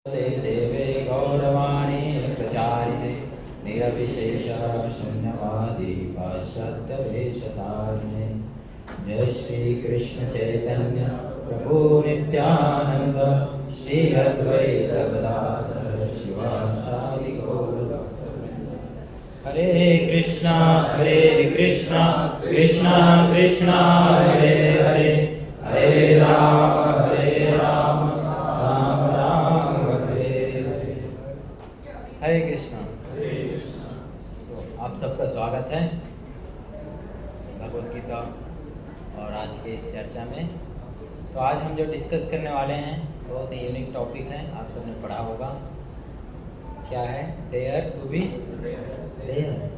देवे गौरवाणी प्रचारिणे निरविशेष शून्यवादी पाश्चात्यवेशतारिणे। जय श्री कृष्ण चैतन्य प्रभु नित्यानंद श्री अद्वैत गदाधर शिवासादि गौर भक्तवृंद। हरे कृष्णा कृष्णा कृष्णा हरे हरे, हरे राम राम राम हरे हरे। हरे कृष्णा। तो आप सबका स्वागत है भगवत गीता और आज के इस चर्चा में। तो आज हम जो डिस्कस करने वाले हैं बहुत ही यूनिक टॉपिक है, आप सबने पढ़ा होगा। क्या है? Dare to be dare.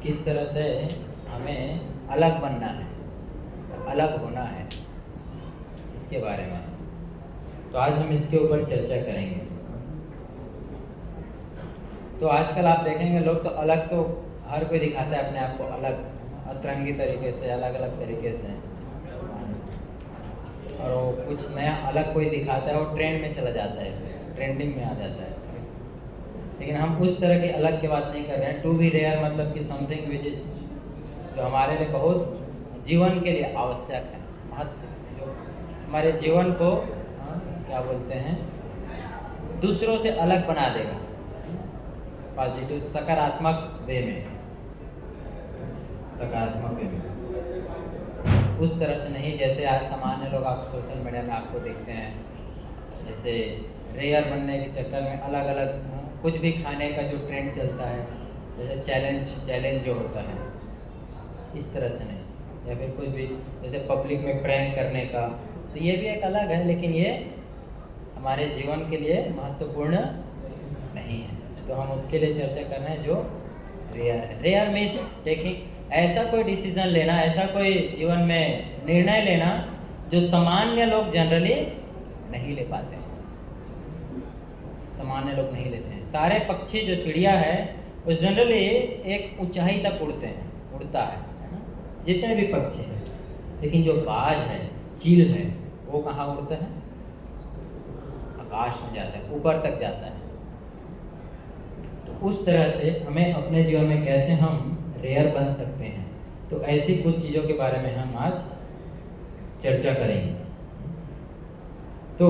किस तरह से हमें अलग बनना है, अलग होना है, इसके बारे में। तो आज हम इसके ऊपर चर्चा करेंगे। तो आजकल आप देखेंगे लोग तो अलग, तो हर कोई दिखाता है अपने आप को अलग, अतरंगी तरीके से, अलग अलग तरीके से। और वो कुछ नया अलग कोई दिखाता है, वो ट्रेंड में चला जाता है, ट्रेंडिंग में आ जाता है। लेकिन हम उस तरह की अलग की बात नहीं कर रहे हैं। टू बी रेयर मतलब कि समथिंग विच इज जो हमारे लिए बहुत जीवन के लिए आवश्यक है, महत्व, जो हमारे जीवन को क्या बोलते हैं, दूसरों से अलग बना देगा, पॉजिटिव सकारात्मक वे में, सकारात्मक वे में। उस तरह से नहीं जैसे आज सामान्य लोग आप सोशल मीडिया में आपको देखते हैं, जैसे रेयर बनने के चक्कर में अलग अलग कुछ भी खाने का जो ट्रेंड चलता है, जैसे चैलेंज जो होता है, इस तरह से नहीं। या फिर कुछ भी जैसे पब्लिक में प्रैंक करने का, तो ये भी एक अलग है, लेकिन ये हमारे जीवन के लिए महत्वपूर्ण नहीं है। तो हम उसके लिए चर्चा कर रहे हैं जो रेयर है। रेयर मीन्स टेकिंग, ऐसा कोई डिसीजन लेना, ऐसा कोई जीवन में निर्णय लेना जो सामान्य लोग जनरली नहीं ले पाते हैं, सामान्य लोग नहीं लेते हैं। सारे पक्षी जो चिड़िया है वो जनरली एक ऊंचाई तक उड़ता है ना, जितने भी पक्षी हैं। लेकिन जो बाज है, चील है, वो कहाँ उड़ता है? आकाश में जाता है, ऊपर तक जाता है। तो उस तरह से हमें अपने जीवन में कैसे हम रेयर बन सकते हैं, तो ऐसी कुछ चीज़ों के बारे में हम आज चर्चा करेंगे। तो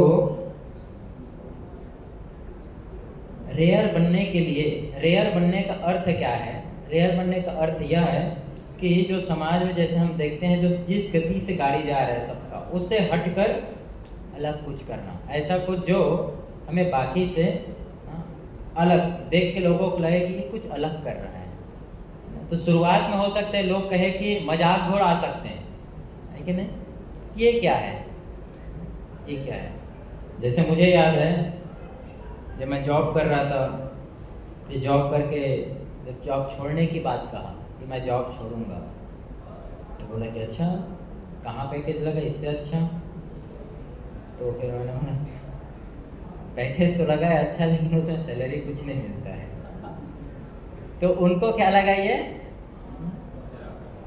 रेयर बनने के लिए, रेयर बनने का अर्थ क्या है? रेयर बनने का अर्थ यह है कि जो समाज में जैसे हम देखते हैं, जो जिस गति से गाड़ी जा रहा है सबका, उससे हटकर अलग कुछ करना, ऐसा कुछ जो हमें बाकी से अलग देख के लोगों को लगे कि कुछ अलग कर रहा है। तो शुरुआत में हो सकता है लोग कहे कि मजाक उड़ा सकते हैं, है कि नहीं, ये क्या है, ये क्या है। जैसे मुझे याद है जब मैं जॉब कर रहा था, ये जॉब करके जब जॉब छोड़ने की बात कहा कि मैं जॉब छोड़ूंगा, तो बोला कि अच्छा कहाँ पैकेज लगा इससे अच्छा। तो फिर मैंने बोला पैकेज तो लगा है अच्छा, लेकिन उसमें सैलरी कुछ नहीं मिलता है। तो उनको क्या लगा ये,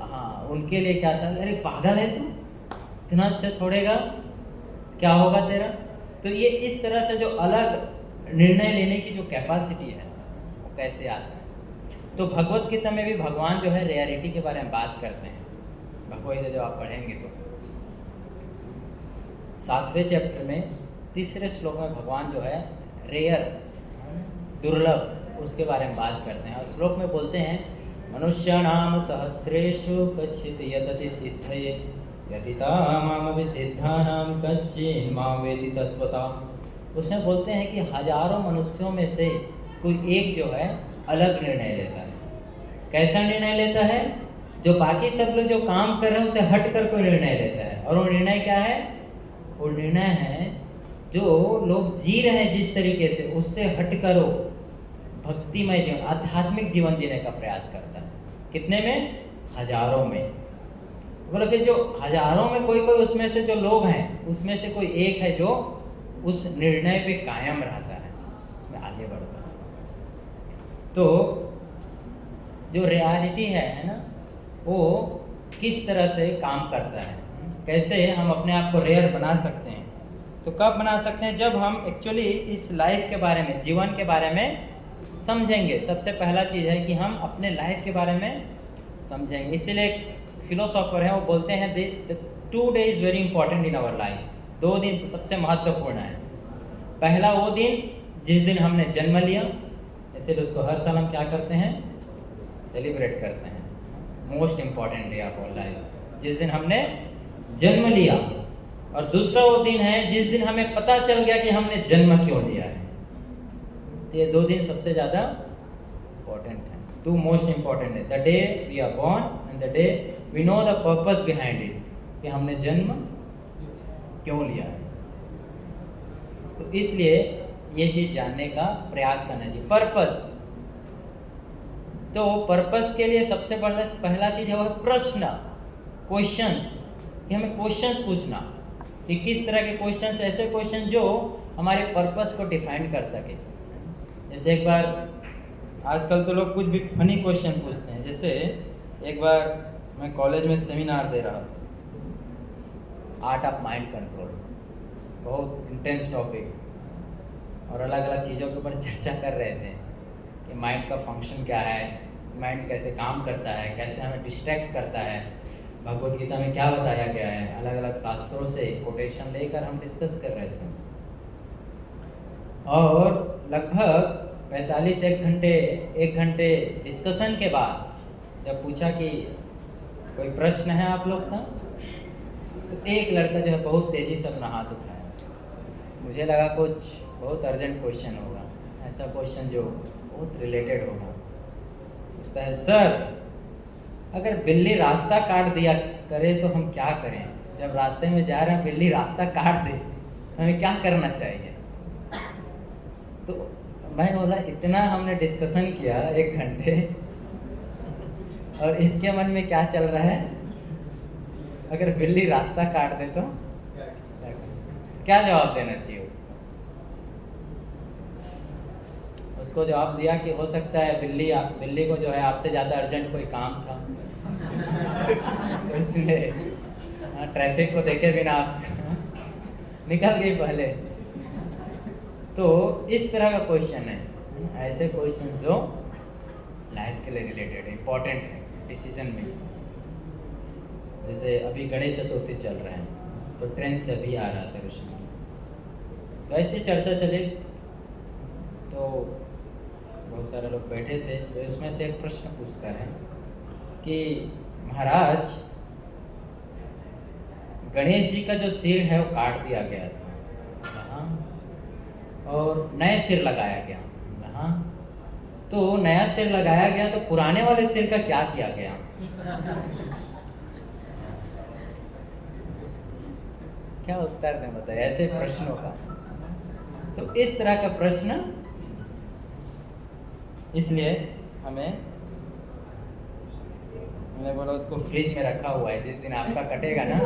हाँ, उनके लिए क्या था, अरे पागल है तू, इतना अच्छा छोड़ेगा, क्या होगा तेरा। तो ये इस तरह से जो अलग निर्णय लेने की जो कैपेसिटी है वो कैसे आता है। तो भगवत गीता में भी भगवान जो है रियलिटी के बारे में बात करते हैं। भगवत गीता जब आप पढ़ेंगे तो 7वें चैप्टर में 3रे श्लोक में भगवान जो है रेयर, दुर्लभ, उसके बारे में बात करते हैं। और श्लोक में बोलते हैं मनुष्याणाम सहस्रेषु कच्चित् यतति सिद्धये यतितामामपि सिद्धानां कच्चिन् मां वेति तत्वता। उसमें बोलते हैं कि हजारों मनुष्यों में से कोई एक जो है अलग निर्णय लेता है। कैसा निर्णय लेता है? जो बाकी सब लोग जो काम कर रहे हैं उसे हट कर कोई निर्णय लेता है। और वो निर्णय क्या है? वो निर्णय है जो लोग जी रहे हैं जिस तरीके से, उससे हट कर वो भक्तिमय जीवन, आध्यात्मिक जीवन जीने का प्रयास करता है। कितने में? हजारों में। बोला फिर जो हजारों में कोई कोई उसमें से जो लोग हैं, उसमें से कोई एक है जो उस निर्णय पे कायम रहता है, उसमें आगे बढ़ता है। तो जो रियलिटी है ना, वो किस तरह से काम करता है, कैसे हम अपने आप को रेयर बना सकते हैं, तो कब बना सकते हैं? जब हम एक्चुअली इस लाइफ के बारे में, जीवन के बारे में समझेंगे। सबसे पहला चीज़ है कि हम अपने लाइफ के बारे में समझेंगे। इसीलिए एक फिलोसॉफर है, वो बोलते हैं 2 days very important in our life. 2 दिन सबसे महत्वपूर्ण है। पहला वो दिन जिस दिन हमने जन्म लिया, इसीलिए उसको हर साल हम क्या करते हैं? सेलिब्रेट करते हैं। Most important day of our life, जिस दिन हमने जन्म लिया। और दूसरा वो दिन है जिस दिन हमें पता चल गया कि हमने जन्म क्यों लिया है। तो ये 2 दिन सबसे ज़्यादा इम्पोर्टेंट है। 2 मोस्ट इम्पॉर्टेंट है, the day we are born and the day we know the purpose behind it, कि हमने जन्म क्यों लिया है। तो इसलिए ये चीज़ जानने का प्रयास करना चाहिए। पर्पस, तो पर्पस के लिए सबसे पहला चीज़ है वो है प्रश्न, क्वेश्चंस, कि हमें क्वेश्चंस पूछना कि किस तरह के क्वेश्चंस, ऐसे क्वेश्चन जो हमारे पर्पस को डिफाइन कर सके। जैसे एक बार, आजकल तो लोग कुछ भी फनी क्वेश्चन पूछते हैं। जैसे एक बार मैं कॉलेज में सेमिनार दे रहा था, आर्ट ऑफ माइंड कंट्रोल, बहुत इंटेंस टॉपिक, और अलग अलग चीज़ों के ऊपर चर्चा कर रहे थे कि माइंड का फंक्शन क्या है, माइंड कैसे काम करता है, कैसे हमें डिस्ट्रैक्ट करता है, भगवत गीता में क्या बताया गया है। अलग अलग शास्त्रों से कोटेशन लेकर हम डिस्कस कर रहे थे। और लगभग 45 घंटे डिस्कशन के बाद जब पूछा कि कोई प्रश्न है आप लोग का, तो एक लड़का जो है बहुत तेज़ी से अपना हाथ उठाया। मुझे लगा कुछ बहुत अर्जेंट क्वेश्चन होगा, ऐसा क्वेश्चन जो बहुत रिलेटेड होगा। पूछता है, सर अगर बिल्ली रास्ता काट दिया करे तो हम क्या करें? जब रास्ते में जा रहे हैं बिल्ली रास्ता काट दे तो हमें क्या करना चाहिए? तो मैं बोला, इतना हमने डिस्कशन किया 1 घंटे, और इसके मन में क्या चल रहा है? अगर बिल्ली रास्ता काट दे तो क्या जवाब देना चाहिए उसको? जवाब दिया कि हो सकता है बिल्ली को जो है आपसे ज़्यादा अर्जेंट कोई काम था तो इसने ट्रैफिक को देखे बिना आप निकल गई पहले। तो इस तरह का क्वेश्चन है, ऐसे क्वेश्चन जो लाइफ के लिए रिलेटेड है, इम्पोर्टेंट है डिसीजन मेकिंग। जैसे अभी गणेश चतुर्थी चल रहे हैं, तो ट्रेन से अभी आ रहा था ऋषि, तो ऐसी चर्चा चली, तो बहुत सारे लोग बैठे थे। तो इसमें से एक प्रश्न पूछता है कि महाराज, गणेश जी का जो सिर है वो काट दिया गया था, हाँ, और नए सिर लगाया गया, हाँ, तो नया सिर लगाया गया तो पुराने वाले सिर का क्या किया गया? क्या उत्तर दें बताइए ऐसे प्रश्नों का? तो इस तरह का प्रश्न, इसलिए मैंने बोला उसको फ्रिज में रखा हुआ है, जिस दिन आपका कटेगा ना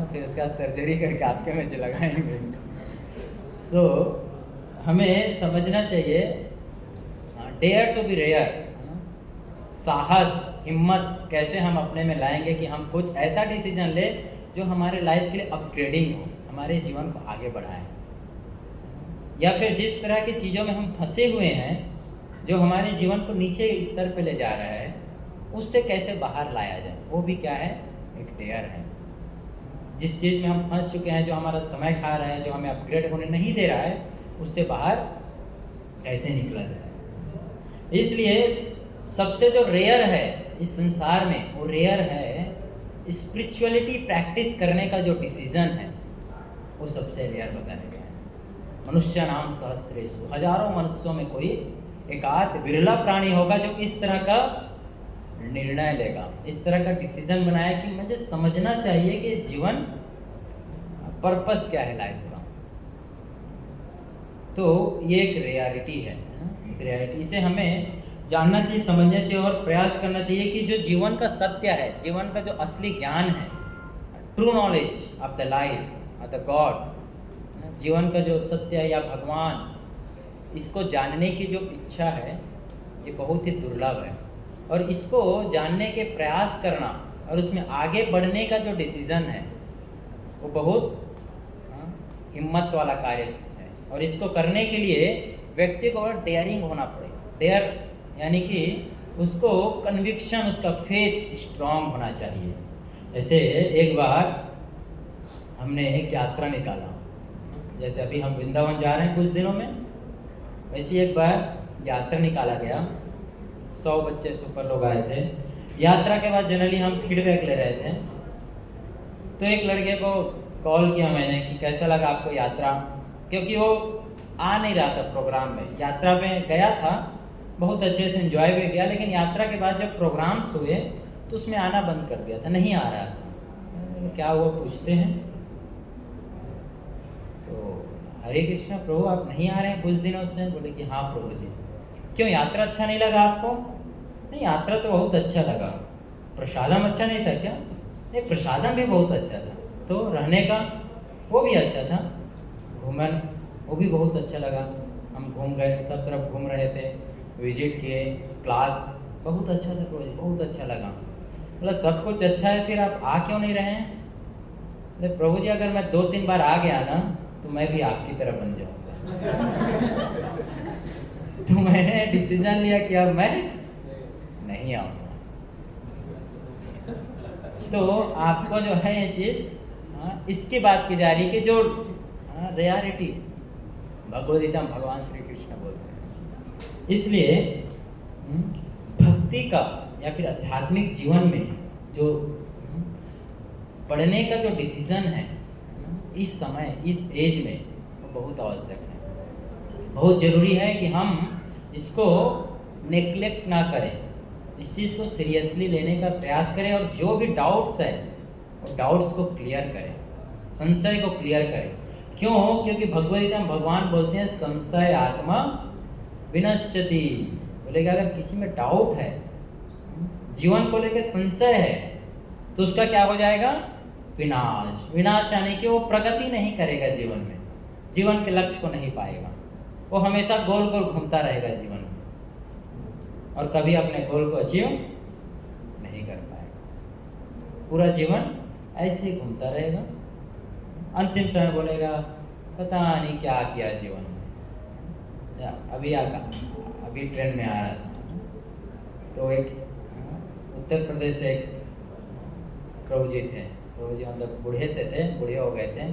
फिर उसका सर्जरी करके आपके में जो लगाएंगे। सो हमें समझना चाहिए, डेयर टू बी रेयर, साहस, हिम्मत कैसे हम अपने में लाएंगे कि हम कुछ ऐसा डिसीजन ले जो हमारे लाइफ के लिए अपग्रेडिंग हो, हमारे जीवन को आगे बढ़ाए। या फिर जिस तरह की चीज़ों में हम फंसे हुए हैं जो हमारे जीवन को नीचे स्तर पे ले जा रहा है, उससे कैसे बाहर लाया जाए, वो भी क्या है? एक डेयर है। जिस चीज़ में हम फंस चुके हैं, जो हमारा समय खा रहा है, जो हमें अपग्रेड होने नहीं दे रहा है, उससे बाहर कैसे निकला जाए। इसलिए सबसे जो रेयर है इस संसार में, वो रेयर है स्पिरिचुअलिटी प्रैक्टिस करने का जो डिसीजन है, वो सबसे रेयर बताने गया है। मनुष्य नाम सहस्त्रेषु, हजारों मनुष्यों में कोई एकाध विरला प्राणी होगा जो इस तरह का निर्णय लेगा, इस तरह का डिसीजन बनाया कि मुझे समझना चाहिए कि जीवन पर्पस क्या है लाइफ का। तो ये एक रियलिटी है ना, रियलिटी। इसे हमें जानना चाहिए, समझना चाहिए और प्रयास करना चाहिए कि जो जीवन का सत्य है, जीवन का जो असली ज्ञान है, true knowledge of the life of the God, जीवन का जो सत्य है या भगवान, इसको जानने की जो इच्छा है ये बहुत ही दुर्लभ है। और इसको जानने के प्रयास करना और उसमें आगे बढ़ने का जो डिसीज़न है वो बहुत हिम्मत वाला कार्य है। और इसको करने के लिए व्यक्ति को डेयरिंग होना पड़ेगा। डेयर यानी कि उसको कन्विक्शन, उसका फेथ स्ट्रांग होना चाहिए। ऐसे एक बार हमने एक यात्रा निकाला, जैसे अभी हम वृंदावन जा रहे हैं कुछ दिनों में, वैसे एक बार यात्रा निकाला गया। 100 बच्चे सुपर लोग आए थे। यात्रा के बाद जनरली हम फीडबैक ले रहे थे, तो एक लड़के को कॉल किया मैंने कि कैसा लगा आपको यात्रा, क्योंकि वो आ नहीं रहा था प्रोग्राम में। यात्रा पे गया था, बहुत अच्छे से एंजॉय भी किया, लेकिन यात्रा के बाद जब प्रोग्राम्स हुए तो उसमें आना बंद कर दिया था, नहीं आ रहा था। क्या हुआ पूछते हैं, तो हरे कृष्णा प्रभु आप नहीं आ रहे हैं कुछ दिनों से? बोले कि हाँ प्रभु जी। क्यों, यात्रा अच्छा नहीं लगा आपको? नहीं, यात्रा तो बहुत अच्छा लगा। प्रसादम अच्छा नहीं था क्या? नहीं, प्रसादम भी बहुत अच्छा था। तो रहने का वो भी अच्छा था, घूमन वो भी बहुत अच्छा लगा। हम घूम गए, सब तरफ घूम रहे थे, विजिट किए, क्लास बहुत अच्छा था प्रभु जी, बहुत अच्छा लगा। मतलब सब कुछ अच्छा है, फिर आप आ क्यों नहीं रहे हैं? अरे प्रभु जी अगर मैं 2-3 बार आ गया ना तो मैं भी आपकी तरह बन जाऊंगा। तो मैंने डिसीजन लिया कि अब मैं नहीं आऊँगा। तो आपको जो है ये चीज़ इसकी बात की जा रही है कि जो रियलिटी भगवद गीता में भगवान श्री कृष्ण बोलते हैं। इसलिए भक्ति का या फिर आध्यात्मिक जीवन में जो पढ़ने का जो डिसीजन है इस समय, इस एज में, वो बहुत आवश्यक है। बहुत ज़रूरी है कि हम इसको नेग्लेक्ट ना करें, इस चीज़ को सीरियसली लेने का प्रयास करें, और जो भी डाउट्स है वो डाउट्स को क्लियर करें, संशय को क्लियर करें। क्यों? क्योंकि भगवद गीता में भगवान बोलते हैं संशय आत्मा विनश्यति। बोलेगा अगर किसी में डाउट है, जीवन को लेकर संशय है, तो उसका क्या हो जाएगा? विनाश। विनाश यानी कि वो प्रगति नहीं करेगा जीवन में, जीवन के लक्ष्य को नहीं पाएगा, वो हमेशा गोल गोल घूमता रहेगा जीवन में और कभी अपने गोल को अचीव नहीं कर पाएगा। पूरा जीवन ऐसे ही घूमता रहेगा। अंतिम समय बोलेगा पता नहीं क्या किया जीवन में। अभी ट्रेन में आ रहा था, तो एक उत्तर प्रदेश से एक प्रभु जी थे। प्रभु जी मतलब बूढ़े से थे, बूढ़े हो गए थे,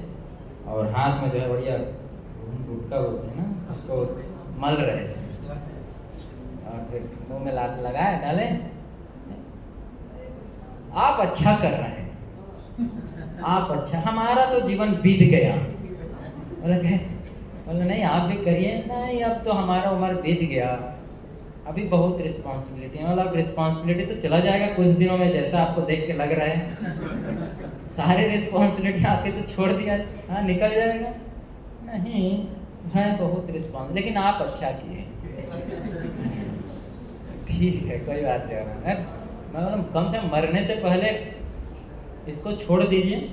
और हाथ में जो है बढ़िया गुटका बोलते हैं ना, उसको मल रहे थे, और फिर मुँह में लात लगाए डाले, आप अच्छा कर रहे हैं, आप अच्छा, हमारा तो जीवन बीत गया। बोले नहीं आप भी करिए। नहीं अब तो हमारा उम्र बीत गया, अभी बहुत रिस्पॉन्सिबिलिटी है। मतलब रिस्पॉन्सिबिलिटी तो चला जाएगा कुछ दिनों में, जैसा आपको देख के लग रहा है। सारे रिस्पॉन्सिबिलिटी आपके तो छोड़ दिया, हाँ निकल जाएगा। नहीं है बहुत रिस्पॉन्स, लेकिन आप अच्छा किए। ठीक है कोई बात नहीं है, मतलब कम से कम मरने से पहले इसको छोड़ दीजिए।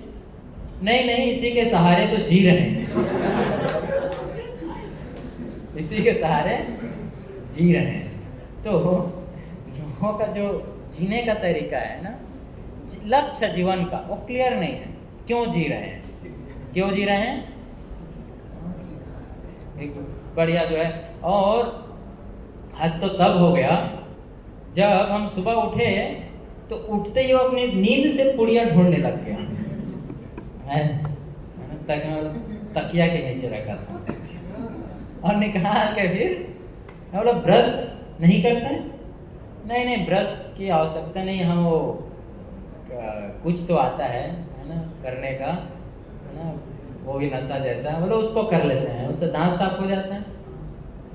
नहीं इसी के सहारे तो जी रहे हैं। इसी के सहारे जी रहे हैं। तो लोगों का जो जीने का तरीका है ना, लक्ष्य जीवन का वो क्लियर नहीं है। क्यों जी रहे हैं, क्यों जी रहे हैं? एक बढ़िया जो है, और हद तो तब हो गया जब हम सुबह उठे तो उठते ही वो अपनी नींद से पुड़िया ढूंढने लग गया। तकिया के नीचे रखा था और निकाल के फिर बोला ब्रश नहीं करते? नहीं ब्रश की आवश्यकता नहीं, हम वो कुछ तो आता है ना करने का, है ना, वो भी नशा जैसा, बोलो उसको कर लेते हैं, उससे दांत साफ हो जाता है।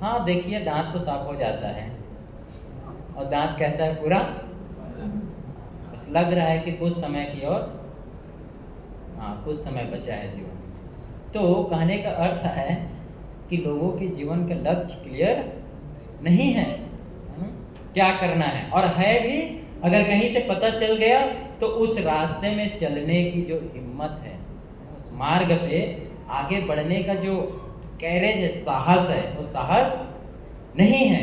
हाँ देखिए दांत तो साफ हो जाता है, और दांत कैसा है पूरा, बस लग रहा है कि कुछ समय की और कुछ समय बचा है जीवन। तो कहने का अर्थ है कि लोगों के जीवन का लक्ष्य क्लियर नहीं है, क्या करना है, और है भी अगर कहीं से पता चल गया तो उस रास्ते में चलने की जो हिम्मत है, उस मार्ग पे आगे बढ़ने का जो कैरेज है, साहस है, वो साहस नहीं है।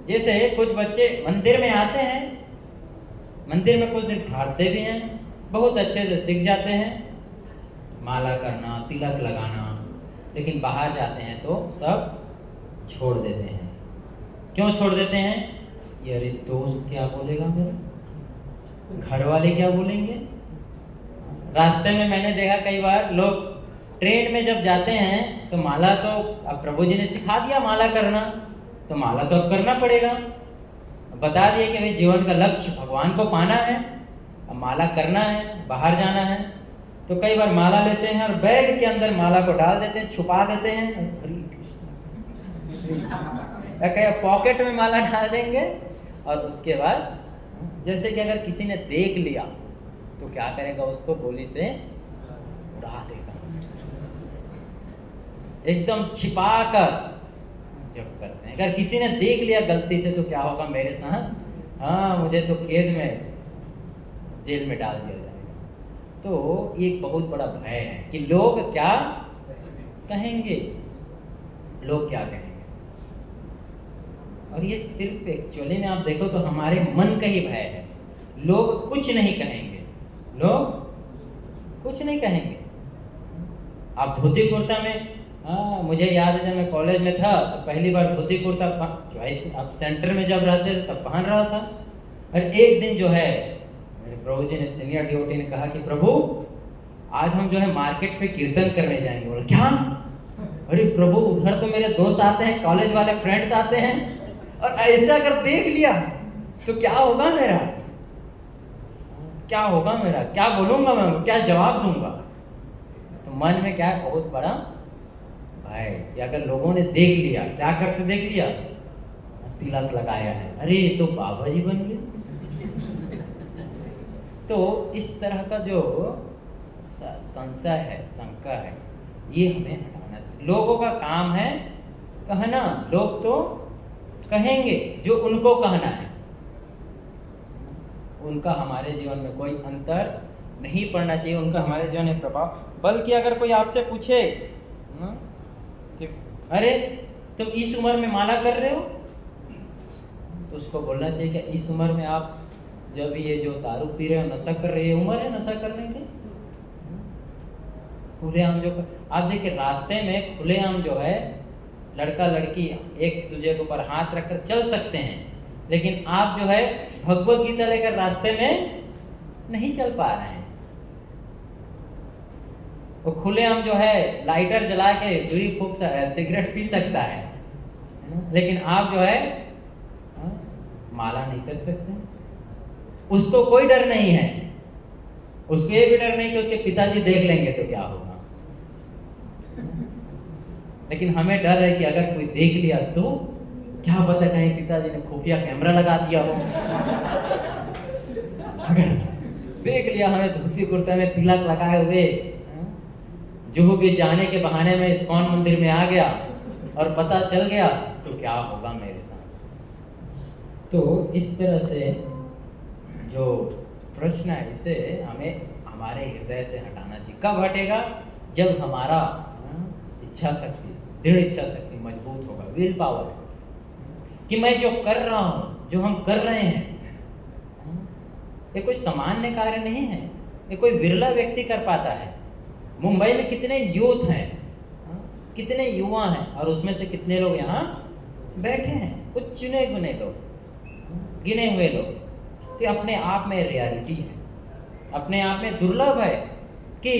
जैसे कुछ बच्चे मंदिर में आते हैं, मंदिर में कुछ दिन ठहरते भी हैं, बहुत अच्छे से सीख जाते हैं, माला करना, तिलक लगाना, लेकिन बाहर जाते हैं तो सब छोड़ देते हैं। क्यों छोड़ देते हैं? ये अरे दोस्त क्या बोलेगा मेरा, घर वाले क्या बोलेंगे। रास्ते में मैंने देखा कई बार लोग ट्रेन में जब जाते हैं तो माला तो अब प्रभु जी ने सिखा दिया माला करना, तो माला तो अब करना पड़ेगा। बता दिए कि भाई जीवन का लक्ष्य भगवान को पाना है, अब माला करना है, बाहर जाना है। तो कई बार माला लेते हैं और बैग के अंदर माला को डाल देते हैं, छुपा देते हैं, हरे कृष्ण, कहीं पॉकेट में माला डाल देंगे। और उसके बाद जैसे कि अगर किसी ने देख लिया तो क्या करेगा, उसको गोली से उड़ा देगा, एकदम छिपा कर जब करते हैं। अगर किसी ने देख लिया गलती से तो क्या होगा मेरे साथ, हाँ मुझे तो कैद में जेल में डाल दिया जाएगा। तो ये एक बहुत बड़ा भय है कि लोग क्या कहेंगे, लोग क्या कहेंगे। और ये सिर्फ एक्चुअली में आप देखो तो हमारे मन का ही भय है। लोग कुछ नहीं कहेंगे, लोग कुछ नहीं कहेंगे। आप धोती कुर्ता में, हाँ मुझे याद है जब मैं कॉलेज में था तो पहली बार धोती कुर्ता चॉइस आप सेंटर में जब रहते थे तब पहन रहा था। और एक दिन जो है मेरे प्रभु जी ने, सीनियर डिवोटी ने कहा कि प्रभु आज हम जो है मार्केट पे कीर्तन करने जाएंगे। बोला क्या? अरे प्रभु उधर तो मेरे दोस्त आते हैं, कॉलेज वाले फ्रेंड्स आते हैं, और ऐसा अगर देख लिया तो क्या होगा मेरा, क्या होगा मेरा, क्या बोलूंगा मैं, क्या जवाब दूंगा। तो मन में क्या है, बहुत बड़ा भाई कि अगर लोगों ने देख लिया, क्या करते देख लिया, तिलक लगाया है, अरे तो बाबा जी बन गए। तो इस तरह का जो संशय है, शंका है, ये हमें हटाना चाहिए। लोगों का काम है कहना, लोग तो कहेंगे जो उनको कहना है, उनका हमारे जीवन में कोई अंतर नहीं पड़ना चाहिए, उनका हमारे जीवन में प्रभाव। बल्कि अगर कोई आपसे पूछे कि अरे तुम इस उम्र में माला कर रहे हो, तो उसको बोलना चाहिए कि इस उम्र में आप जो भी ये जो दारू पी रहे हो, नशा कर रहे हो, उम्र है नशा करने की। खुलेआम जो आप देखिए रास्ते में खुलेआम जो है लड़का लड़की एक दूसरे के ऊपर हाथ रखकर चल सकते हैं, लेकिन आप जो है भगवत गीता लेकर रास्ते में नहीं चल पा रहे हैं। वो खुलेआम जो है लाइटर जला के बीड़ी फूंक सिगरेट पी सकता है, लेकिन आप जो है माला नहीं कर सकते। उसको कोई डर नहीं है, उसको ये भी डर नहीं कि उसके पिताजी देख लेंगे तो क्या होगा। लेकिन हमें डर है कि अगर कोई देख लिया तो क्या पता कहीं पिताजी ने खुफिया कैमरा लगा दिया हो। अगर देख लिया हमें धोती कुर्ता में तिलक लगाए हुए, जुहू भी जाने के बहाने में इस्कॉन मंदिर में आ गया और पता चल गया तो क्या होगा मेरे साथ। तो इस तरह से जो प्रश्न है इसे हमें हमारे हृदय से हटाना चाहिए। कब हटेगा? जब हमारा इच्छा शक्ति, दृढ़ इच्छा शक्ति मजबूत होगा, विल पावर, कि मैं जो कर रहा हूँ, जो हम कर रहे हैं, ये कोई सामान्य कार्य नहीं है, ये कोई विरला व्यक्ति कर पाता है। मुंबई में कितने यूथ हैं, कितने युवा हैं, और उसमें से कितने लोग यहाँ बैठे हैं, कुछ चुने गुने लोग, गिने हुए लोग। तो अपने आप में रियलिटी है, अपने आप में दुर्लभ है कि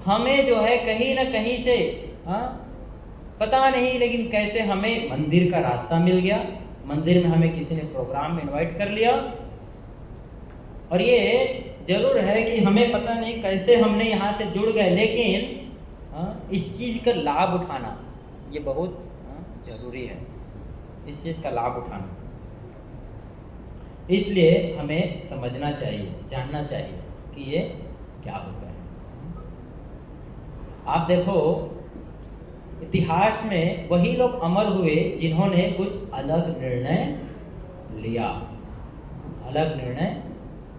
हमें जो है कहीं ना कहीं से पता नहीं, लेकिन कैसे हमें मंदिर का रास्ता मिल गया, मंदिर में हमें किसी ने प्रोग्राम में इनवाइट कर लिया, और ये जरूर है कि हमें पता नहीं कैसे हमने यहाँ से जुड़ गए, लेकिन इस चीज़ का लाभ उठाना ये बहुत जरूरी है, इस चीज़ का लाभ उठाना। इसलिए हमें समझना चाहिए, जानना चाहिए कि ये क्या होता है। आप देखो इतिहास में वही लोग अमर हुए जिन्होंने कुछ अलग निर्णय लिया, अलग निर्णय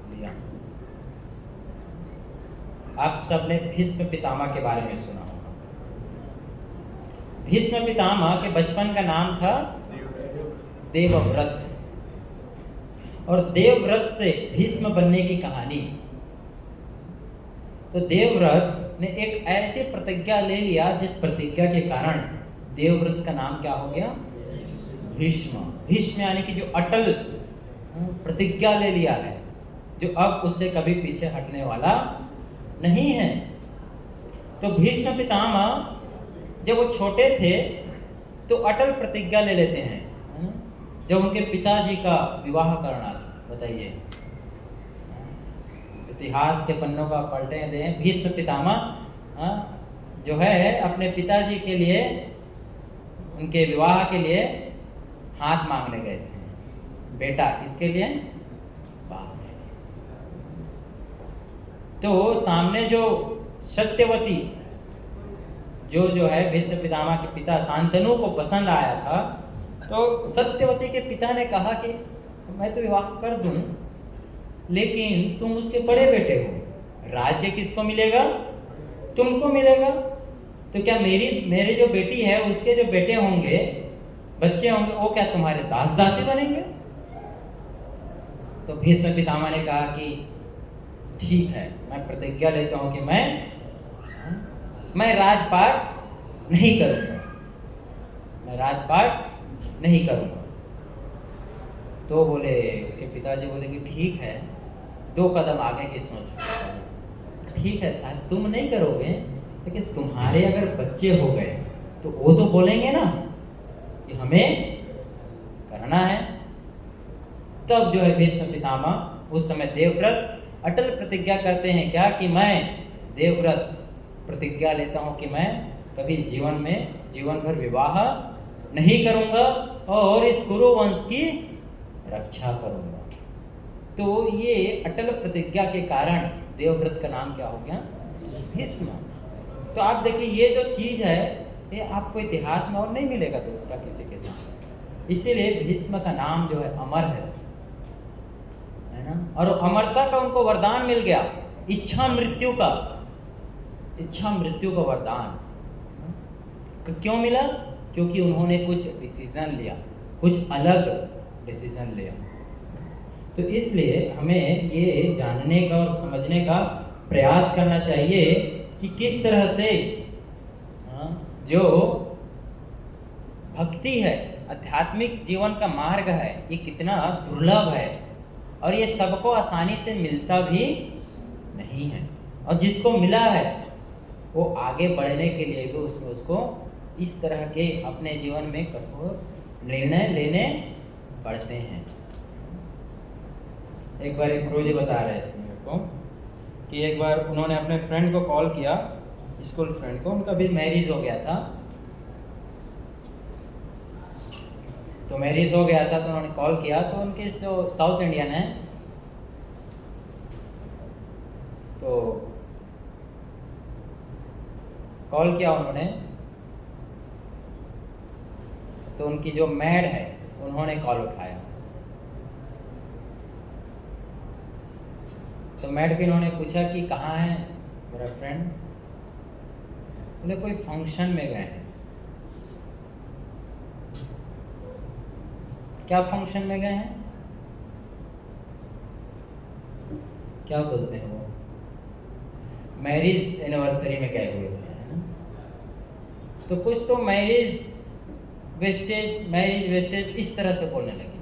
लिया। आप सबने भीष्म पितामह के बारे में सुना होगा। भीष्म पितामह के बचपन का नाम था देवव्रत, और देवव्रत से भीष्म बनने की कहानी तो देवव्रत ने एक ऐसी प्रतिज्ञा ले लिया जिस प्रतिज्ञा के कारण देवव्रत का नाम क्या हो गया? भीष्म। भीष्म यानी कि जो अटल प्रतिज्ञा ले लिया है, जो अब उससे कभी पीछे हटने वाला नहीं है। तो भीष्म पितामह जब वो छोटे थे तो अटल प्रतिज्ञा ले लेते हैं, जब उनके पिताजी का विवाह करना था। बताइए, इतिहास के पन्नों का पलटे दें, भीष्म पितामह जो है अपने पिताजी के लिए, उनके विवाह के लिए हाथ मांगने गए थे। बेटा किसके लिए? बाप के लिए। तो सामने जो सत्यवती जो है भीष्म पितामह के पिता शांतनु को पसंद आया था, तो सत्यवती के पिता ने कहा कि मैं तो विवाह कर दूं, लेकिन तुम उसके बड़े बेटे हो, राज्य किसको मिलेगा? तुमको मिलेगा। तो क्या मेरी जो बेटी है उसके जो बेटे होंगे, बच्चे होंगे, वो क्या तुम्हारे दास दासी बनेंगे? तो भीष्म पितामह ने कहा कि ठीक है, मैं प्रतिज्ञा लेता हूं कि मैं राजपाट नहीं करूंगा, मैं राजपाट नहीं करूंगा। तो बोले, उसके पिताजी बोले कि ठीक है, 2 कदम आगे की सोच। ठीक है, शायद तुम नहीं करोगे, लेकिन तुम्हारे अगर बच्चे हो गए तो वो तो बोलेंगे ना कि हमें करना है। तब जो है भीष्म पितामह उस समय देवव्रत अटल प्रतिज्ञा करते हैं, क्या कि मैं देवव्रत प्रतिज्ञा लेता हूं कि मैं कभी जीवन भर विवाह नहीं करूंगा और इस कुरु वंश की रक्षा करूंगा। तो ये अटल प्रतिज्ञा के कारण देवव्रत का नाम क्या हो गया? भीष्म। तो आप देखिए, ये जो चीज है ये आपको इतिहास में और नहीं मिलेगा दूसरा किसी के साथ। इसीलिए भीष्म का नाम जो है अमर है ना। और अमरता का उनको वरदान मिल गया, इच्छा मृत्यु का वरदान। क्यों मिला? क्योंकि उन्होंने कुछ डिसीजन लिया, कुछ अलग डिसीजन लिया। तो इसलिए हमें ये जानने का और समझने का प्रयास करना चाहिए कि किस तरह से जो भक्ति है, आध्यात्मिक जीवन का मार्ग है, ये कितना दुर्लभ है और ये सबको आसानी से मिलता भी नहीं है। और जिसको मिला है वो आगे बढ़ने के लिए भी उसको इस तरह के अपने जीवन में कठोर निर्णय लेने पड़ते हैं। एक बार एक गुरुजी बता रहे थे मेरे को कि एक बार उन्होंने अपने फ्रेंड को कॉल किया, स्कूल फ्रेंड को, उनका भी मैरिज हो गया था। तो मैरिज हो गया था तो उन्होंने कॉल किया, तो उनके जो साउथ इंडियन है तो कॉल किया उन्होंने, तो उनकी जो मैड है उन्होंने कॉल उठाया। तो मैड भी इन्होंने पूछा कि कहाँ है मेरा फ्रेंड? बोले कोई फंक्शन में गए हैं। क्या फंक्शन में गए हैं? क्या बोलते हैं वो? मैरिज एनिवर्सरी में गए हुए थे, है ना। तो कुछ तो मैरिज वेस्टेज इस तरह से बोलने लगे।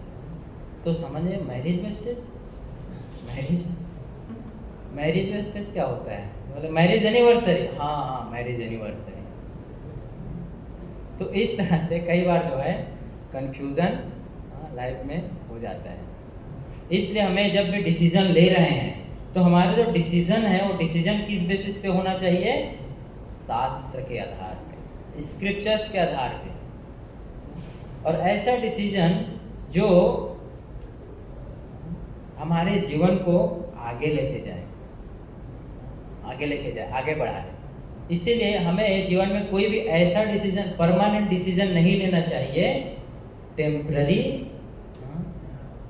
तो समझिए, मैरिज वेस्टेज क्या होता है? मतलब मैरिज एनिवर्सरी, हाँ मैरिज एनिवर्सरी। तो इस तरह से कई बार जो है कंफ्यूजन लाइफ में हो जाता है। इसलिए हमें जब भी डिसीजन ले रहे हैं तो हमारा जो डिसीजन है वो डिसीजन किस बेसिस पे होना चाहिए? शास्त्र के आधार पे, स्क्रिप्चर्स के आधार पे। और ऐसा डिसीजन जो हमारे जीवन को आगे लेके जाए, आगे बढ़ाए। इसीलिए हमें जीवन में कोई भी ऐसा डिसीजन, परमानेंट डिसीजन नहीं लेना चाहिए टेम्पररी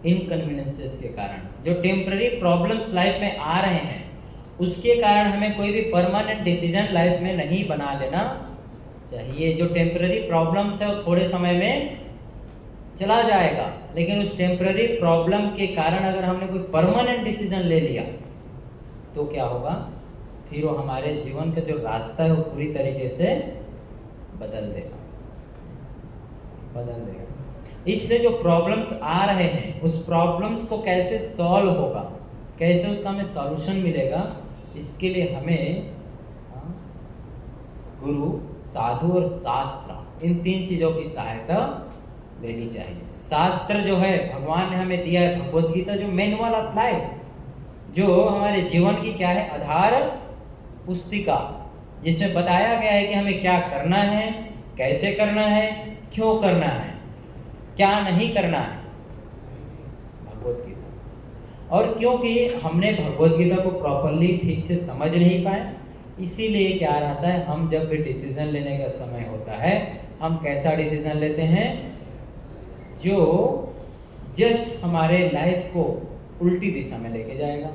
इनकन्वीनियंसेस के कारण। जो टेम्पररी प्रॉब्लम्स लाइफ में आ रहे हैं उसके कारण हमें कोई भी परमानेंट डिसीजन लाइफ में नहीं बना लेना चाहिए। जो टेम्पररी प्रॉब्लम्स है वो थोड़े समय में चला जाएगा, लेकिन उस टेम्पररी प्रॉब्लम के कारण अगर हमने कोई परमानेंट डिसीजन ले लिया तो क्या होगा? फिर वो हमारे जीवन का जो रास्ता है वो पूरी तरीके से बदल देगा। इसलिए जो प्रॉब्लम्स आ रहे हैं उस प्रॉब्लम्स को कैसे सॉल्व होगा, कैसे उसका हमें सॉल्यूशन मिलेगा, इसके लिए हमें गुरु, साधु और शास्त्र, इन 3 चीज़ों की सहायता लेनी चाहिए। शास्त्र जो है भगवान ने हमें दिया है, भगवद गीता जो मैनुअल ऑफ लाइफ, जो हमारे जीवन की क्या है, आधार पुस्तिका, जिसमें बताया गया है कि हमें क्या करना है, कैसे करना है, क्यों करना है, क्या नहीं करना है, भगवद गीता। और क्योंकि हमने भगवद गीता को प्रॉपरली ठीक से समझ नहीं पाए, इसीलिए क्या रहता है, हम जब भी डिसीजन लेने का समय होता है, हम कैसा डिसीजन लेते हैं, जो जस्ट हमारे लाइफ को उल्टी दिशा में लेके जाएगा।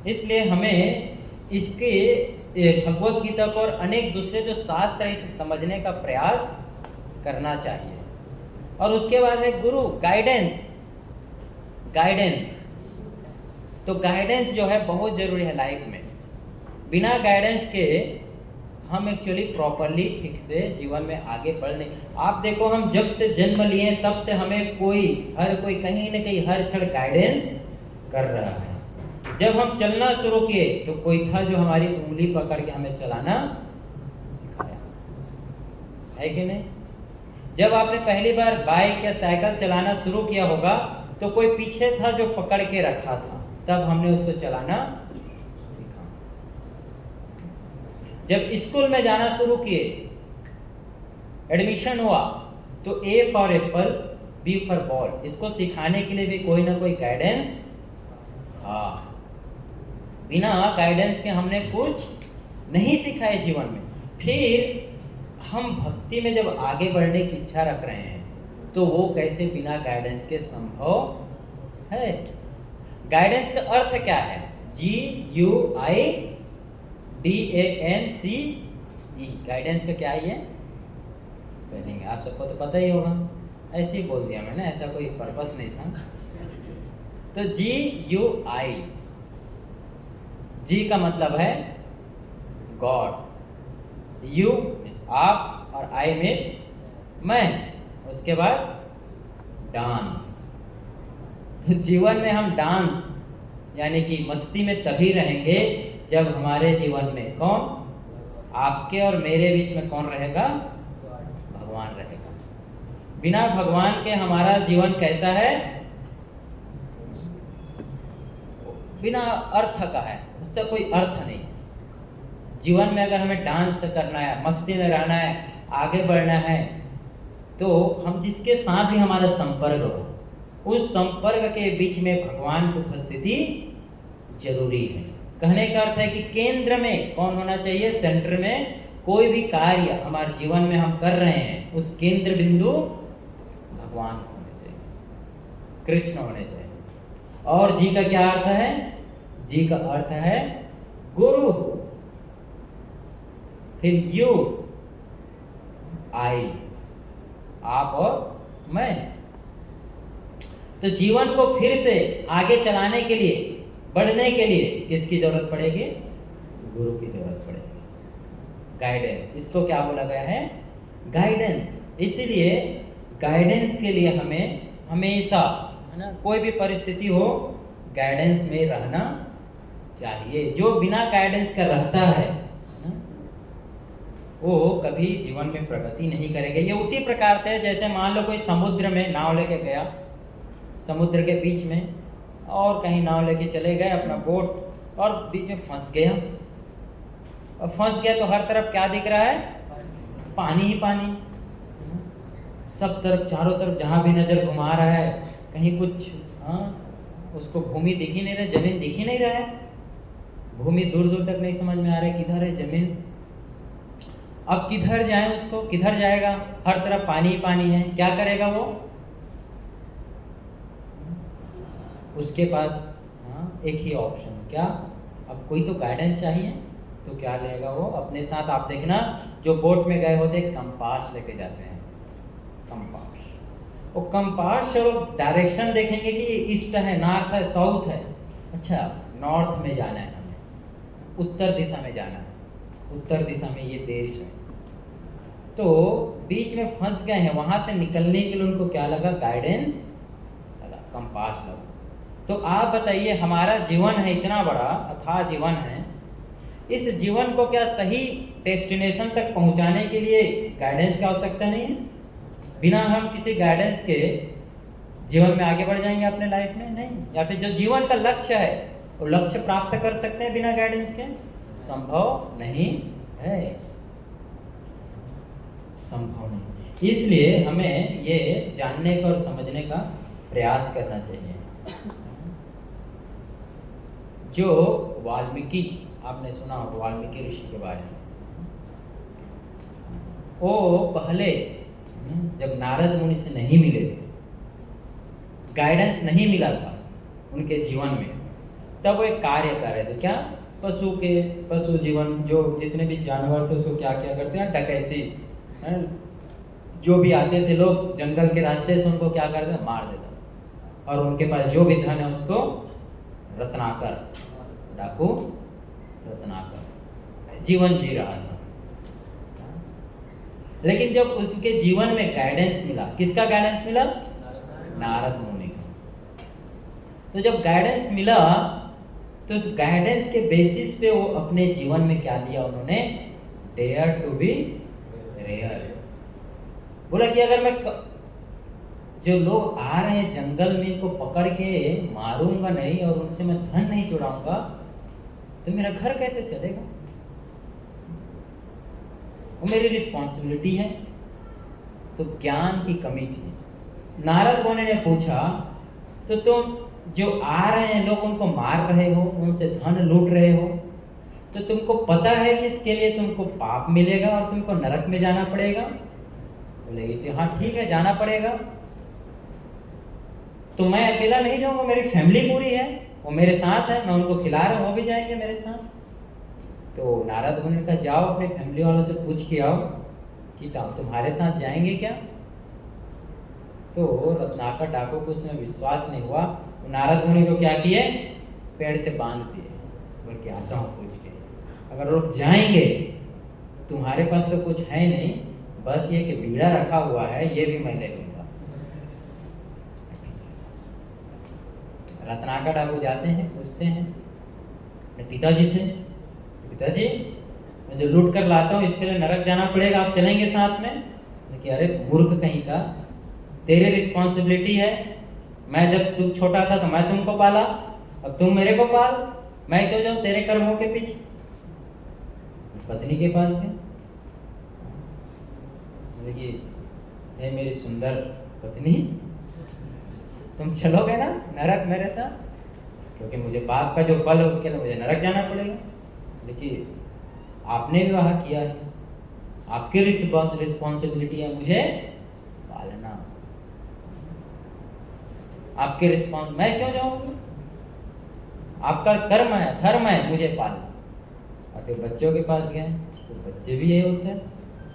इसलिए हमें इसके भगवद गीता को और अनेक दूसरे जो शास्त्र है इसे समझने का प्रयास करना चाहिए। और उसके बाद है गुरु, गाइडेंस। तो गाइडेंस जो है बहुत जरूरी है लाइफ में। बिना गाइडेंस के हम एक्चुअली प्रॉपरली ठीक से जीवन में आगे बढ़ नहीं। आप देखो, हम जब से जन्म लिए तब से हमें हर कोई कहीं न कहीं हर क्षण गाइडेंस कर रहा है। जब हम चलना शुरू किए तो कोई था जो हमारी उंगली पकड़ के हमें चलाना सिखाया, है कि नहीं? जब आपने पहली बार बाइक या साइकिल चलाना शुरू किया होगा तो कोई पीछे था जो पकड़ के रखा था, तब हमने उसको चलाना सीखा। जब स्कूल में जाना शुरू किए, एडमिशन हुआ, तो A for Apple, B for ball, इसको सिखाने के लिए भी कोई ना कोई गाइडेंस था। बिना गाइडेंस के हमने कुछ नहीं सीखा है जीवन में। फिर हम भक्ति में जब आगे बढ़ने की इच्छा रख रहे हैं तो वो कैसे बिना गाइडेंस के संभव है? गाइडेंस का अर्थ क्या है? GUIDANCE। गाइडेंस का क्या है ये स्पेलिंग? आप सबको तो पता ही होगा, ऐसे ही बोल दिया मैंने, ऐसा कोई पर्पस नहीं था। तो GUI, G का मतलब है गॉड, U मीन्स आप और I मीन्स मैं, उसके बाद डांस। तो जीवन में हम डांस यानी कि मस्ती में तभी रहेंगे जब हमारे जीवन में कौन, आपके और मेरे बीच में कौन रहेगा? भगवान रहेगा। बिना भगवान के हमारा जीवन कैसा है? बिना अर्थ का है, उसका कोई अर्थ नहीं। जीवन में अगर हमें डांस करना है, मस्ती में रहना है, आगे बढ़ना है, तो हम जिसके साथ भी हमारा संपर्क हो, उस संपर्क के बीच में भगवान की उपस्थिति जरूरी है। कहने का अर्थ है कि केंद्र में कौन होना चाहिए? सेंटर में कोई भी कार्य हमारे जीवन में हम कर रहे हैं, उस केंद्र बिंदु भगवान होने चाहिए, कृष्ण होने चाहिए। और जी का क्या अर्थ है? जी का अर्थ है गुरु। फिर यू, आई, आप और मैं। तो जीवन को फिर से आगे चलाने के लिए, बढ़ने के लिए किसकी जरूरत पड़ेगी? गुरु की जरूरत पड़ेगी। गाइडेंस, इसको क्या बोला गया है? गाइडेंस। इसीलिए गाइडेंस के लिए हमें हमेशा, है ना, कोई भी परिस्थिति हो, गाइडेंस में रहना चाहिए। जो बिना गाइडेंस का रहता है वो कभी जीवन में प्रगति नहीं करेगा। ये उसी प्रकार से जैसे मान लो कोई समुद्र में नाव लेके गया, समुद्र के बीच में, और कहीं नाव लेके चले गए अपना बोट, और बीच में फंस गया। और फंस गया तो हर तरफ क्या दिख रहा है? पानी ही पानी, सब तरफ, चारों तरफ जहाँ भी नजर घुमा रहा है, कहीं कुछ उसको भूमि दिख ही नहीं रहा, जमीन दिख ही नहीं रहा है, भूमि दूर दूर तक नहीं समझ में आ रहा है किधर है जमीन। अब किधर जाए, उसको किधर जाएगा? हर तरफ पानी ही पानी है, क्या करेगा वो? उसके पास एक ही ऑप्शन, क्या? अब कोई तो गाइडेंस चाहिए, तो क्या लेगा वो अपने साथ? आप देखना, जो बोट में गए होते कंपास लेके जाते हैं, कंपास। वो कंपास से डायरेक्शन देखेंगे कि ईस्ट है, नॉर्थ है, साउथ है। अच्छा, नॉर्थ में जाना है हमें, उत्तर दिशा में जाना है, उत्तर दिशा में ये देश है। तो बीच में फंस गए हैं, वहाँ से निकलने के लिए उनको क्या लगा? गाइडेंस लगा, कंपास लगा। तो आप बताइए, हमारा जीवन है इतना बड़ा अथाह जीवन है, इस जीवन को क्या सही डेस्टिनेशन तक पहुंचाने के लिए गाइडेंस की आवश्यकता नहीं है? बिना हम किसी गाइडेंस के जीवन में आगे बढ़ जाएंगे अपने लाइफ में? नहीं। या फिर जो जीवन का लक्ष्य है वो लक्ष्य प्राप्त कर सकते हैं बिना गाइडेंस के? संभव नहीं है, संभव नहीं। इसलिए हमें ये जानने का और समझने का प्रयास करना चाहिए। जो वाल्मीकि, आपने सुना होगा वाल्मीकि ऋषि के बारे में, वो पहले जब नारद मुनि से नहीं मिले थे, गाइडेंस नहीं मिला था उनके जीवन में, तब वो एक कार्य कर रहे थे। क्या? पशु जीवन, जो जितने भी जानवर थे उसको क्या क्या करते हैं? डकैती। जो भी आते थे लोग जंगल के रास्ते से, उनको क्या करते हैं? मार देता। और उनके पास जो भी धन है उसको रत्नाकर, डाकू रत्नाकर जीवन जी रहा था। लेकिन जब उसके जीवन में गाइडेंस मिला, किसका गाइडेंस मिला? नारद मुनि का। तो जब गाइडेंस मिला तो उस गाइडेंस के बेसिस पे वो अपने जीवन में क्या लिया उन्होंने? Dare to be rare. बोला कि अगर मैं जो लोग आ रहे हैं जंगल में, इनको पकड़ के मारूंगा नहीं और उनसे मैं धन नहीं चुराऊंगा तो मेरा घर कैसे चलेगा? वो मेरी रिस्पॉन्सिबिलिटी है। तो ज्ञान की कमी थी। नारद मुनि ने पूछा, तो तुम जो आ रहे हैं लोग, उनको मार रहे हो, उनसे धन लूट रहे हो, तो तुमको पता है कि इसके लिए तुमको पाप मिलेगा और तुमको नरक में जाना पड़ेगा? बोलेगी तो हाँ ठीक है, जाना पड़ेगा। तो मैं अकेला नहीं जाऊंगा, मेरी फैमिली पूरी है, वो मेरे साथ है, मैं उनको खिला रहा हूँ, वो भी जाएंगे मेरे साथ। तो नारद मुनि ने कहा, जाओ अपने फैमिली वालों से पूछ के आओ कि तुम्हारे साथ जाएंगे क्या? तो रत्नाकर डाकू को उसमें विश्वास नहीं हुआ। तो नारद मुनि को क्या किए? पेड़ से बांध दिए, बोल के आता हूँ पूछ के। अगर लोग जाएंगे तो तुम्हारे पास तो कुछ है नहीं, बस ये कि बीड़ा रखा हुआ है, ये भी मैं ले लूंगा। रत्नाकर डाकू जाते हैं, पूछते हैं पिताजी से, पिताजी मैं जो लूट कर लाता हूँ इसके लिए नरक जाना पड़ेगा, आप चलेंगे साथ में? कि अरे मूर्ख कहीं का, तेरी रिस्पॉन्सिबिलिटी है। मैं जब तुम छोटा था तो मैं तुमको पाला, अब तुम मेरे को पाल, मैं क्यों जाऊं तेरे कर्मों के पीछे? पत्नी के पास गए, देखिए हे मेरी सुंदर पत्नी, तुम चलोगे ना नरक मेरे साथ? क्योंकि मुझे पाप का जो फल है उसके लिए मुझे नरक जाना पड़ेगा। देखिए आपने विवाह किया है, आपकी रिस्पॉन्सिबिलिटी है मुझे पालना, आपके रिस्पॉन्स, मैं क्यों जाऊंगी? आपका कर्म है, धर्म है मुझे पालना। और फिर बच्चों के पास गए तो बच्चे भी यही होते हैं,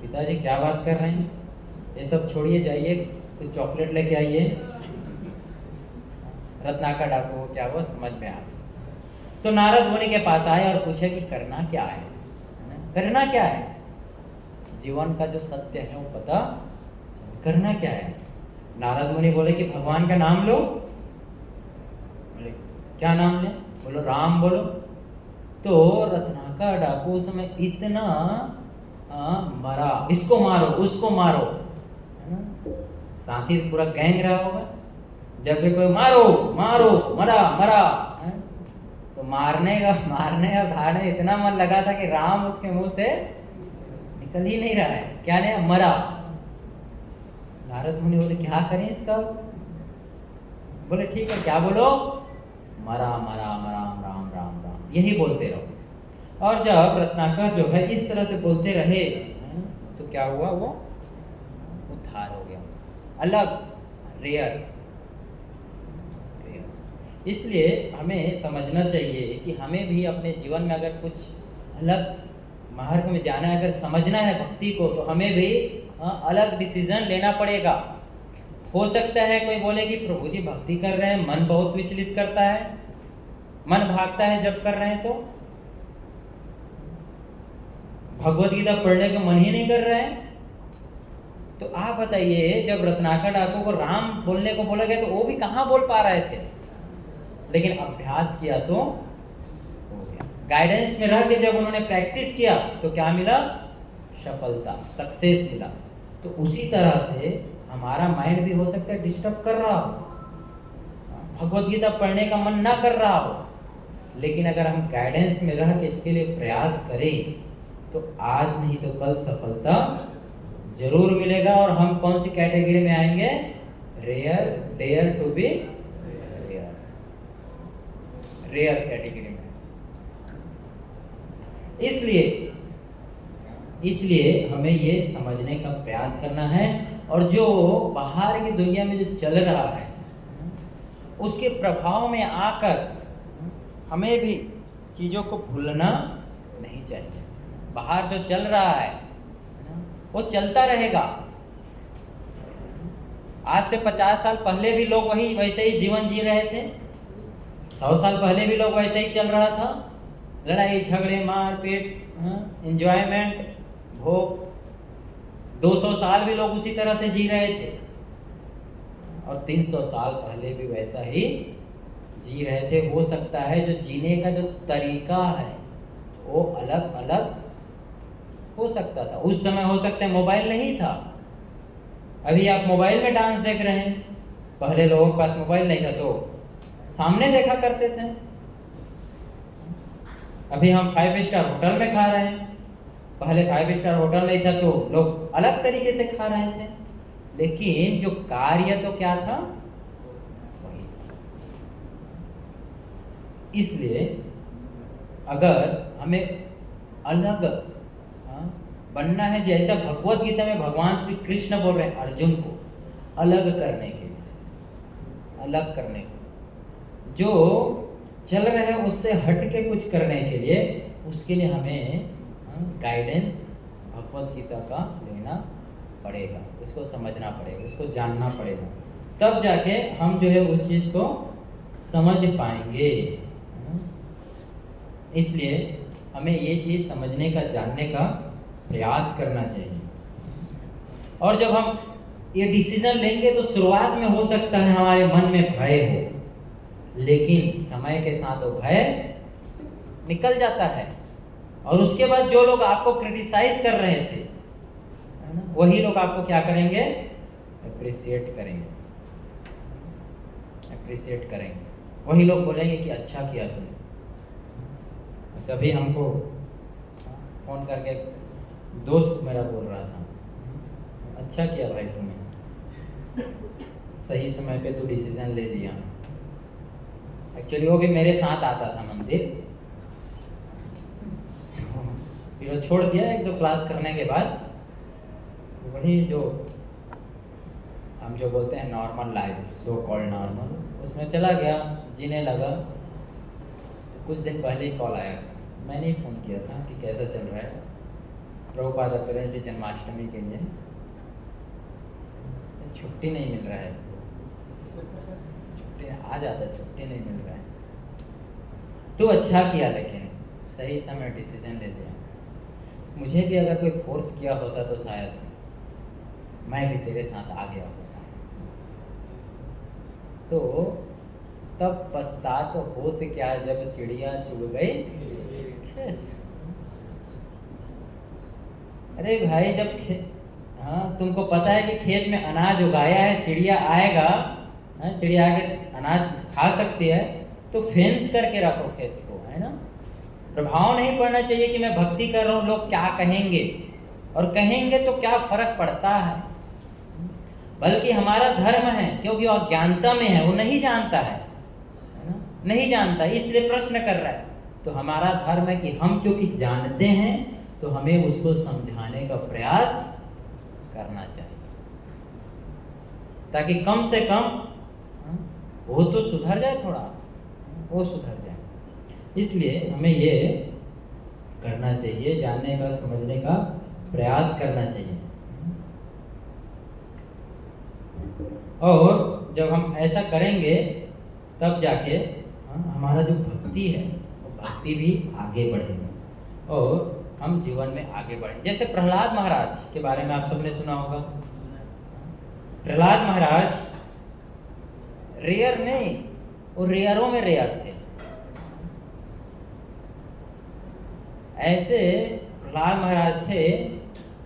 पिताजी क्या बात कर रहे हैं, ये सब छोड़िए, जाइए कुछ चॉकलेट लेके आइए। रत्नाकर डाकू को क्या वो समझ में आ गया। तो नारद मुनि के पास आए और पूछे कि करना क्या है, करना क्या है? जीवन का जो सत्य है वो पता करना क्या है? नारद मुनि बोले कि भगवान का नाम लो। बोले क्या नाम ले? बोलो राम बोलो। तो रत्नाकर डाकू उस समय इतना मरा, इसको मारो उसको मारो, है ना? साथी पूरा गैंग रहा होगा, जब भी कोई मारो मारो मरा मरा, है? तो मारने का भाड़ने इतना मन लगा था कि राम उसके मुंह से निकल ही नहीं रहा है। क्या नहीं, मरा। नारद मुनि बोले क्या करें इसका? बोले ठीक है, क्या बोलो? मरा मरा मरा राम राम राम, यही बोलते रहो। और जब रत्नाकर जो है इस तरह से बोलते रहे तो क्या हुआ? वो उद्धार हो गया, अलग, रेयर। इसलिए हमें समझना चाहिए कि हमें भी अपने जीवन में अगर कुछ अलग मार्ग में जाना है, अगर समझना है भक्ति को, तो हमें भी अलग डिसीजन लेना पड़ेगा। हो सकता है कोई बोले कि प्रभु जी भक्ति कर रहे हैं, मन बहुत विचलित करता है, मन भागता है जब कर रहे हैं, तो भगवत गीता पढ़ने का मन ही नहीं कर रहा है। तो आप बताइए, जब रत्नाकर डाकू को राम बोलने को बोला गया तो वो भी कहाँ बोल पा रहे थे, लेकिन अभ्यास किया तो हो गया। गाइडेंस में रह के जब उन्होंने प्रैक्टिस किया तो क्या मिला? सफलता, सक्सेस मिला। तो उसी तरह से हमारा माइंड भी हो सकता है डिस्टर्ब कर रहा हो, भगवत गीता पढ़ने का मन ना कर रहा हो, लेकिन अगर हम गाइडेंस में रह के इसके लिए प्रयास करें तो आज नहीं तो कल सफलता जरूर मिलेगा। और हम कौन सी कैटेगरी में आएंगे? Rare, dare to be rare, rare category में। इसलिए हमें ये समझने का प्रयास करना है, और जो बाहर की दुनिया में जो चल रहा है उसके प्रभाव में आकर हमें भी चीज़ों को भूलना नहीं चाहिए। बाहर जो चल रहा है वो चलता रहेगा। आज से 50 साल पहले भी लोग वैसे ही जीवन जी रहे थे, 100 साल पहले भी लोग वैसे ही चल रहा था, लड़ाई झगड़े मारपीट, एंजॉयमेंट, भोग। 200 साल भी लोग उसी तरह से जी रहे थे, और 300 साल पहले भी वैसा ही जी रहे थे। हो सकता है जो जीने का जो तरीका है वो अलग अलग हो सकता था। उस समय हो सकता है मोबाइल नहीं था, अभी आप मोबाइल में डांस देख रहे हैं, पहले लोगों के पास मोबाइल नहीं था तो सामने देखा करते थे। अभी हम 5 स्टार होटल में खा रहे हैं, पहले 5 स्टार होटल नहीं था तो लोग अलग तरीके से खा रहे थे, लेकिन जो कार्य तो क्या था वही था। इसलिए अगर हमें अलग बनना है, जैसा भगवत गीता में भगवान श्री कृष्ण बोल रहे हैं अर्जुन को अलग करने के लिए, अलग करने को, जो चल रहे हैं उससे हट के कुछ करने के लिए, उसके लिए हमें गाइडेंस भगवत गीता का लेना पड़ेगा, उसको समझना पड़ेगा, उसको जानना पड़ेगा, तब जाके हम जो है उस चीज़ को समझ पाएंगे। इसलिए हमें ये चीज़ समझने का, जानने का प्रयास करना चाहिए। और जब हम ये डिसीजन लेंगे तो शुरुआत में हो सकता है हमारे मन में भय हो, लेकिन समय के साथ वो भय निकल जाता है, और उसके बाद जो लोग आपको क्रिटिसाइज कर रहे थे वही लोग आपको क्या करेंगे? अप्रिशिएट करेंगे, अप्रिशिएट करेंगे। वही लोग बोलेंगे कि अच्छा किया तुमने। वैसे अभी हमको फ़ोन करके दोस्त मेरा बोल रहा था, अच्छा किया भाई तुमने, सही समय पे तो डिसीजन ले लिया। एक्चुअली वो भी मेरे साथ आता था मंदिर, फिर वो छोड़ दिया 1-2 क्लास करने के बाद। वही जो हम जो बोलते हैं normal life, so called normal, उसमें चला गया, जीने लगा। तो कुछ दिन पहले ही कॉल आया था, मैंने ही फ़ोन किया था कि कैसा चल रहा है, प्रभुपाद अपीयरेंस डे जन्माष्टमी के लिए छुट्टी नहीं मिल रहा है, छुट्टी आ जाता, छुट्टी नहीं मिल रहा है। तो अच्छा किया, लेकिन सही समय डिसीजन ले लिया। मुझे भी अगर कोई फोर्स किया होता तो शायद मैं भी तेरे साथ आ गया होता। तो तब पछतात होत क्या जब चिड़िया चुग गई खेत। अरे भाई, जब तुमको पता है कि खेत में अनाज उगाया है, चिड़िया आएगा, चिड़िया आके अनाज खा सकती है, तो फेंस करके रखो खेत को, है ना। प्रभाव नहीं पड़ना चाहिए कि मैं भक्ति कर रहा हूँ, लोग क्या कहेंगे, और कहेंगे तो क्या फर्क पड़ता है। बल्कि हमारा धर्म है, क्योंकि वो अज्ञानता में है, वो नहीं जानता है ना, नहीं जानता, इसलिए प्रश्न कर रहा है। तो हमारा धर्म है कि हम क्योंकि जानते हैं तो हमें उसको समझाने का प्रयास करना चाहिए, ताकि कम से कम वो तो सुधर जाए, थोड़ा वो सुधर जाए। इसलिए हमें ये करना चाहिए, जानने का, समझने का प्रयास करना चाहिए। और जब हम ऐसा करेंगे तब जाके हमारा जो भक्ति है वो भक्ति भी आगे बढ़ेगा। और हम जीवन में आगे बढ़ें। जैसे प्रहलाद महाराज के बारे में आप सबने सुना होगा। प्रहलाद महाराज रेयर नहीं, वो रेयरों में रेयर थे। ऐसे प्रहलाद महाराज थे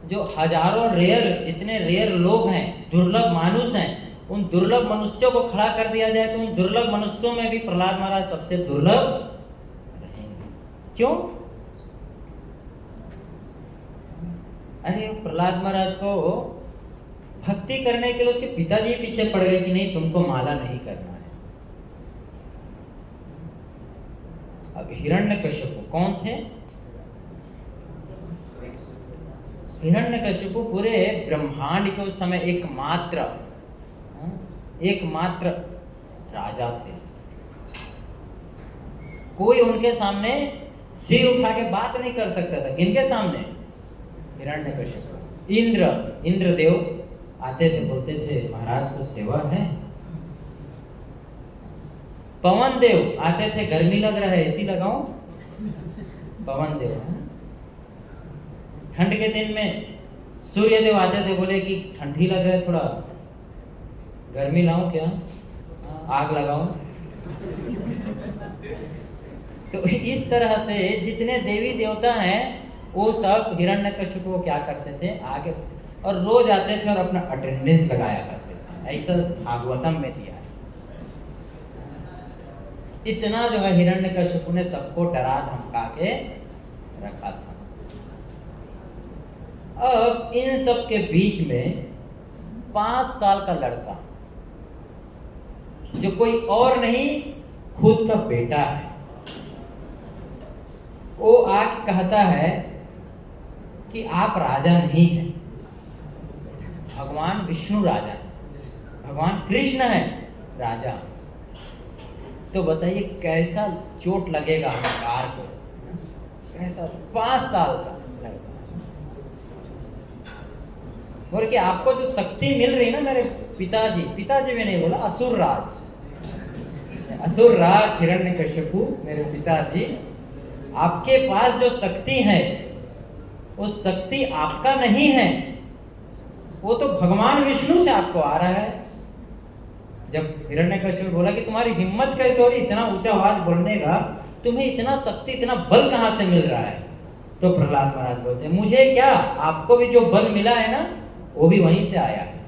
जो हजारों रेयर, जितने रेयर लोग हैं, दुर्लभ मानुष हैं, उन दुर्लभ मनुष्यों को खड़ा कर दिया जाए तो उन दुर्लभ मनुष्यों में भी प्रहलाद महाराज सबसे दुर्लभ रहेंगे। क्यों? अरे प्रहलाद महाराज को भक्ति करने के लिए उसके पिताजी पीछे पड़ गए कि नहीं, तुमको माला नहीं करना है। अब हिरण्यकश्यप कौन थे? हिरण्यकश्यप पूरे ब्रह्मांड के उस समय एकमात्र राजा थे। कोई उनके सामने सिर उठा के बात नहीं कर सकता था। किनके सामने? हिरण्यकश्यप। इंद्रदेव आते थे, बोलते थे महाराज को सेवा है। पवन देव आते थे, गर्मी लग रहा है एसी लगाओ। पवन देव। ठंड के दिन में सूर्य देव आते थे, बोले कि ठंडी लग रहा है, थोड़ा गर्मी लाऊं क्या, आग लगाऊं। तो इस तरह से जितने देवी देवता हैं वो सब हिरण्यकश्यप को क्या करते थे, आगे और रोज आते थे और अपना अटेंडेंस लगाया करते थे। ऐसा भागवतम में दिया है। इतना जो है हिरण्यकश्यप ने सबको डरा धमका के रखा था। अब इन सब के बीच में 5 साल का लड़का, जो कोई और नहीं खुद का बेटा है, वो आके कहता है कि आप राजा नहीं हैं, भगवान विष्णु राजा, भगवान कृष्ण है राजा। तो बताइए कैसा चोट लगेगा अहंकार को। कैसा 5 साल का लड़का बोल कि आपको जो शक्ति मिल रही ना मेरे पिताजी में नहीं बोला, असुर राज हिरण्यकश्यप मेरे पिताजी, आपके पास जो शक्ति है वो शक्ति आपका नहीं है, वो तो भगवान विष्णु से आपको आ रहा है। जब हिरण्यकश्यप बोला कि तुम्हारी हिम्मत कैसे हो रही इतना ऊंचा आवाज बोलने का, तुम्हें इतना शक्ति इतना बल कहां से मिल रहा है? तो प्रहलाद महाराज बोलते हैं मुझे क्या, आपको भी जो बल मिला है ना वो भी वहीं से आया है।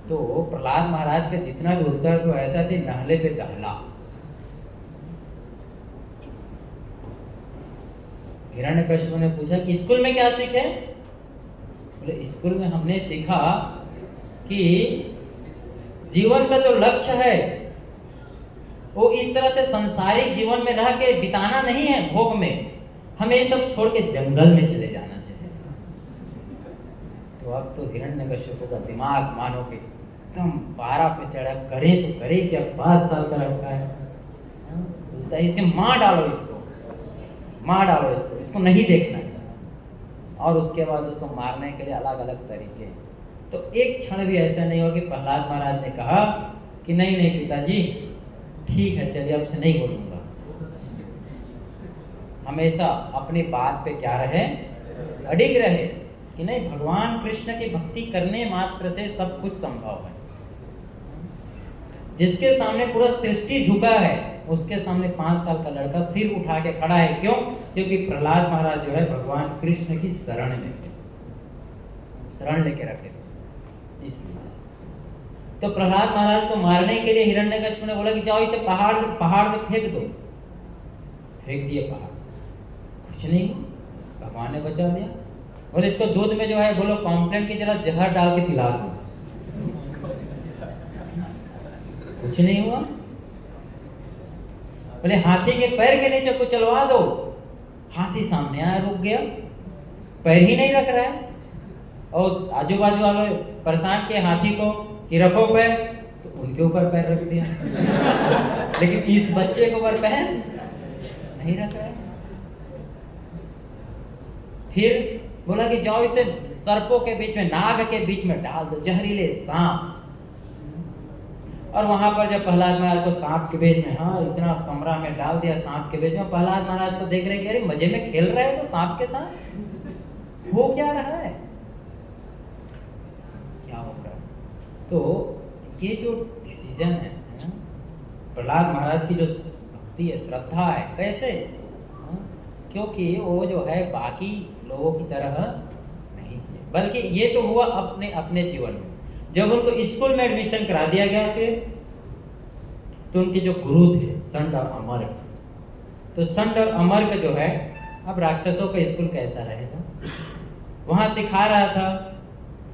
तो प्रहलाद महाराज का जितना भी उत्तर तो ऐसा थी, नहले पे दहला। हिरण्यकश्यप ने पूछा कि स्कूल में क्या सीखे? बोले स्कूल में हमने सीखा कि जीवन का जो लक्ष्य है वो इस तरह से संसारिक जीवन में रह के बिताना नहीं है भोग में, हमें ये सब छोड़ के जंगल में चले जाना चाहिए। तो अब तो हिरण्यकश्यप का दिमाग मानो कि एकदम पारा पे चढ़ा, करे तो करे क्या, 5 साल का लड़का है। बोलता है इसके मार डालो इसको, इसको नहीं देखना। और उसके बाद उसको मारने के लिए अलग अलग तरीके। तो एक क्षण भी ऐसा नहीं हो कि प्रहलाद महाराज ने कहा कि नहीं पिताजी ठीक है, चलिए अब से नहीं बोलूंगा। हमेशा अपनी बात पे क्या रहे, अडिग रहे कि नहीं, भगवान कृष्ण की भक्ति करने मात्र से सब कुछ संभव है। जिसके सामने पूरा सृष्टि झुका है उसके सामने 5 साल का लड़का सिर उठा के खड़ा है। क्यों? क्योंकि प्रहलाद महाराज जो है भगवान कृष्ण की शरण लेके रखे इसलिए। तो प्रहलाद महाराज को मारने के लिए हिरण्यकश्यप ने बोला कि जाओ इसे पहाड़ से फेंक दो। फेंक दिए पहाड़ से, कुछ नहीं, भगवान ने बचा दिया। बोले इसको दूध में जो है बोलो कॉम्प्लेन की जरा जहर डाल के पिला दो, कुछ नहीं हुआ। बोले हाथी के पैर के नीचे को चलवा दो, हाथी सामने आया, रुक गया, पैर ही नहीं रख रहा है। और आजू बाजू वाले परेशान किए हाथी को कि रखो पैर, तो उनके ऊपर पैर रख दिया लेकिन इस बच्चे के ऊपर पैर नहीं रख रहा है। फिर बोला कि जाओ इसे सर्पों के बीच में, नाग के बीच में डाल दो, जहरीले सांप। और वहां पर जब प्रहलाद महाराज को सांप के भेज में, हाँ, इतना कमरा में डाल दिया सांप के भेज में, प्रहलाद महाराज को देख रहे कि अरे मजे में खेल रहे हैं तो सांप के साथ हो क्या रहा है, क्या हो रहा है। तो ये जो डिसीजन है प्रहलाद महाराज की, जो भक्ति है, श्रद्धा है, कैसे, क्योंकि वो जो है बाकी लोगों की तरह नहीं किए, बल्कि ये तो हुआ अपने अपने जीवन में। जब उनको स्कूल में एडमिशन करा दिया गया फिर, तो उनके जो गुरु थे संत और अमर्क, तो संत और अमर्क जो है, अब राक्षसों का स्कूल कैसा रहेगा, वहां सिखा रहा था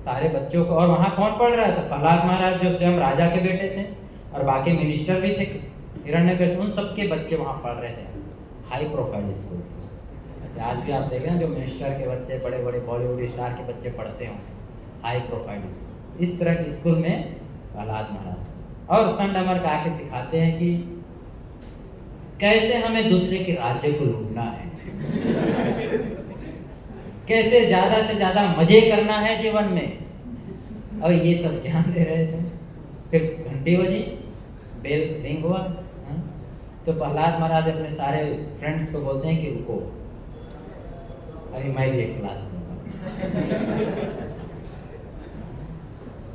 सारे बच्चों को। और वहां कौन पढ़ रहा था, प्रहलाद महाराज जो स्वयं राजा के बेटे थे, और बाकी मिनिस्टर भी थे, हिरण्यकशिपु, उन सबके बच्चे वहां पढ़ रहे थे। हाई प्रोफाइल स्कूल, ऐसे आज भी आप देखें ना जो मिनिस्टर के बच्चे, बड़े बड़े बॉलीवुड स्टार के बच्चे पढ़ते हों, हाई प्रोफाइल स्कूल, इस तरह के स्कूल में प्रहलाद महाराज और संत अमर्क आके सिखाते हैं कि कैसे हमें दूसरे के राज्य को लूटना है, कैसे ज्यादा से ज्यादा मजे करना है जीवन में, और ये सब ध्यान दे रहे थे। फिर घंटी बजी, बेल रिंग हुआ, तो प्रहलाद महाराज अपने सारे फ्रेंड्स को बोलते हैं कि रुको, अभी मैं भी एक क्लास दूंगा।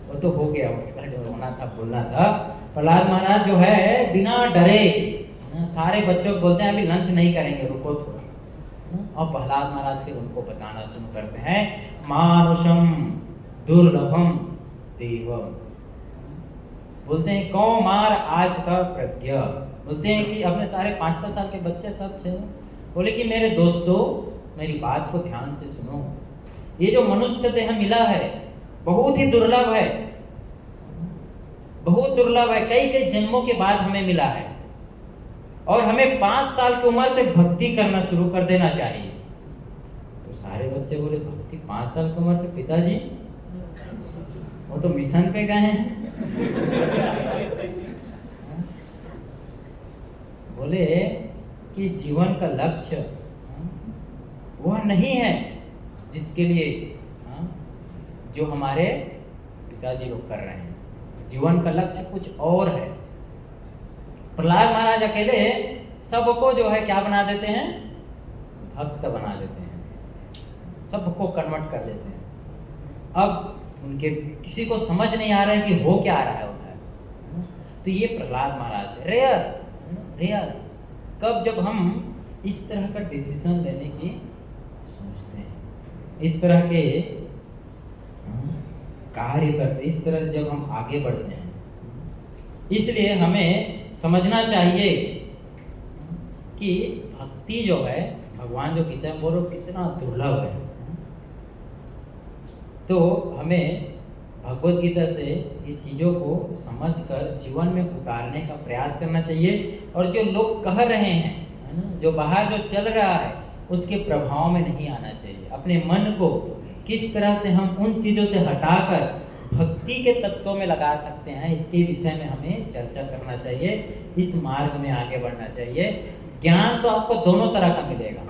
वो तो हो गया, उसका जो रोना था, बोलना था। प्रहलाद महाराज जो है बिना डरे सारे बच्चों को बोलते हैं अभी लंच नहीं करेंगे, रुको थोड़ा। और प्रहलाद महाराज फिर उनको बताना शुरू करते हैं, मानुषम दुर्लभम देवम, बोलते हैं कौमार आज का प्रज्ञा, बोलते हैं कि अपने सारे 5-5 साल के बच्चे सब थे, बोले कि मेरे दोस्तों मेरी बात को ध्यान से सुनो, ये जो मनुष्य देह मिला है बहुत ही दुर्लभ है, बहुत दुर्लभ है, कई कई जन्मों के बाद हमें मिला है, और हमें 5 साल की उम्र से भक्ति करना शुरू कर देना चाहिए। तो सारे बच्चे बोले भक्ति 5 साल की उम्र से, पिताजी वो तो मिशन पे गए हैं। बोले कि जीवन का लक्ष्य वह नहीं है जिसके लिए जो हमारे पिताजी लोग कर रहे हैं, जीवन का लक्ष्य कुछ और है। प्रहलाद महाराज अकेले सबको जो है क्या बना देते हैं, भक्त बना देते हैं, सबको कन्वर्ट कर देते हैं। अब उनके किसी को समझ नहीं आ रहा है कि हो क्या आ रहा है उधर। तो ये प्रहलाद महाराज थे, रेयर कब, जब हम इस तरह का डिसीजन लेने की सोचते हैं, इस तरह के कार्य करते, इस तरह जब हम आगे बढ़ते हैं। इसलिए हमें समझना चाहिए कि भक्ति जो है, भगवान जो गीता में बोलो कितना दुर्लभ है। तो हमें भगवत गीता से ये चीज़ों को समझकर जीवन में उतारने का प्रयास करना चाहिए। और जो लोग कह रहे हैं, है ना, जो बाहर जो चल रहा है उसके प्रभाव में नहीं आना चाहिए। अपने मन को किस तरह से हम उन चीज़ों से हटाकर भक्ति के तत्वों में लगा सकते हैं, इसके विषय में हमें चर्चा करना चाहिए, इस मार्ग में आगे बढ़ना चाहिए। ज्ञान तो आपको दोनों तरह का मिलेगा।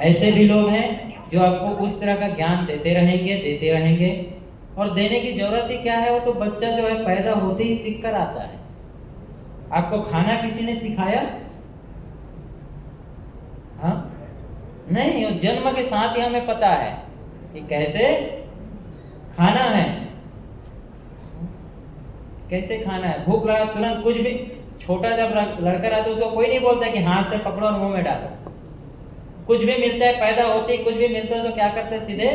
ऐसे भी लोग हैं जो आपको उस तरह का ज्ञान देते रहेंगे, और देने की जरूरत ही क्या है, वो तो बच्चा जो है पैदा होते ही सीख कर आता है। आपको खाना किसी ने सिखाया? हाँ नहीं, जन्म के साथ ही हमें पता है कि कैसे खाना है, कैसे खाना है। भूख लगा तुरंत कुछ भी, छोटा जब लड़का रहता है उसको कोई नहीं बोलता कि हाथ से पकड़ो और मुंह में डालो। कुछ भी मिलता है, पैदा होते ही कुछ भी मिलता है तो क्या करते हैं, सीधे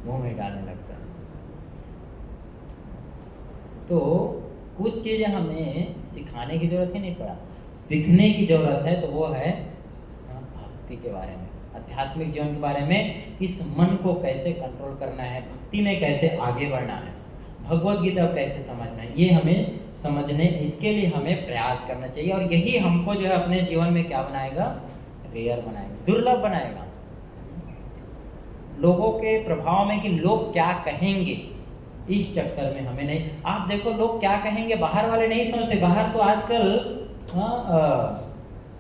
मुंह में डालने लगता है। तो कुछ चीजें हमें सिखाने की जरूरत ही नहीं पड़ा, सीखने की जरूरत है। तो वो है भक्ति के बारे में, आध्यात्मिक जीवन के बारे में, इस मन को कैसे कंट्रोल करना है, भक्ति में कैसे आगे बढ़ना है, भगवत गीता कैसे समझना है, ये हमें समझने, इसके लिए हमें प्रयास करना चाहिए। और यही हमको जो है अपने जीवन में क्या बनाएगा, रेयर बनाएगा, दुर्लभ बनाएगा। लोगों के प्रभाव में कि लोग क्या कहेंगे, इस चक्कर में हमें नहीं। आप देखो लोग क्या कहेंगे, बाहर वाले नहीं सोचते। बाहर तो आजकल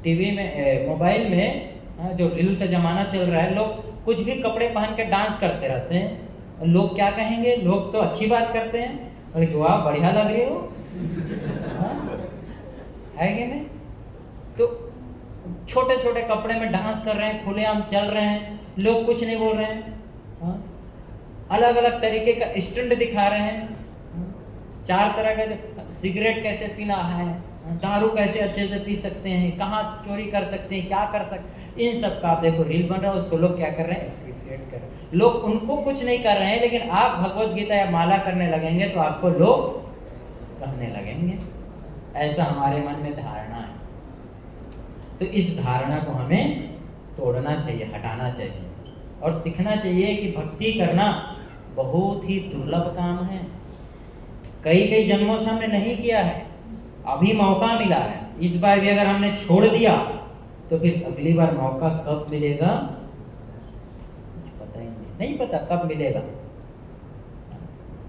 टीवी में, मोबाइल में जो रील का जमाना चल रहा है, लोग कुछ भी कपड़े पहन के डांस करते रहते हैं। लोग क्या कहेंगे, लोग तो अच्छी बात करते हैं, बोले कि वाह बढ़िया लग रही हो, है कि नहीं? तो छोटे छोटे कपड़े में डांस कर रहे हैं, खुलेआम चल रहे हैं, लोग कुछ नहीं बोल रहे हैं। अलग अलग तरीके का स्टंट दिखा रहे हैं। 4 तरह का, जो सिगरेट कैसे पीना है, दारू कैसे अच्छे से पी सकते हैं, कहाँ चोरी कर सकते हैं, क्या कर सकते हैं, इन सब का आप देखो रील बन रहा है, उसको लोग क्या कर रहे हैं, एप्रिशिएट कर रहे हैं। लोग उनको कुछ नहीं कर रहे हैं, लेकिन आप भगवत गीता या माला करने लगेंगे तो आपको लोग कहने लगेंगे। ऐसा हमारे मन में धारणा है। तो इस धारणा को हमें तोड़ना चाहिए, हटाना चाहिए और सीखना चाहिए कि भक्ति करना बहुत ही दुर्लभ काम है। कई कई जन्मों से हमने नहीं किया है, अभी मौका मिला है। इस बार भी अगर हमने छोड़ दिया तो फिर अगली बार मौका कब मिलेगा पता ही नहीं पता कब मिलेगा।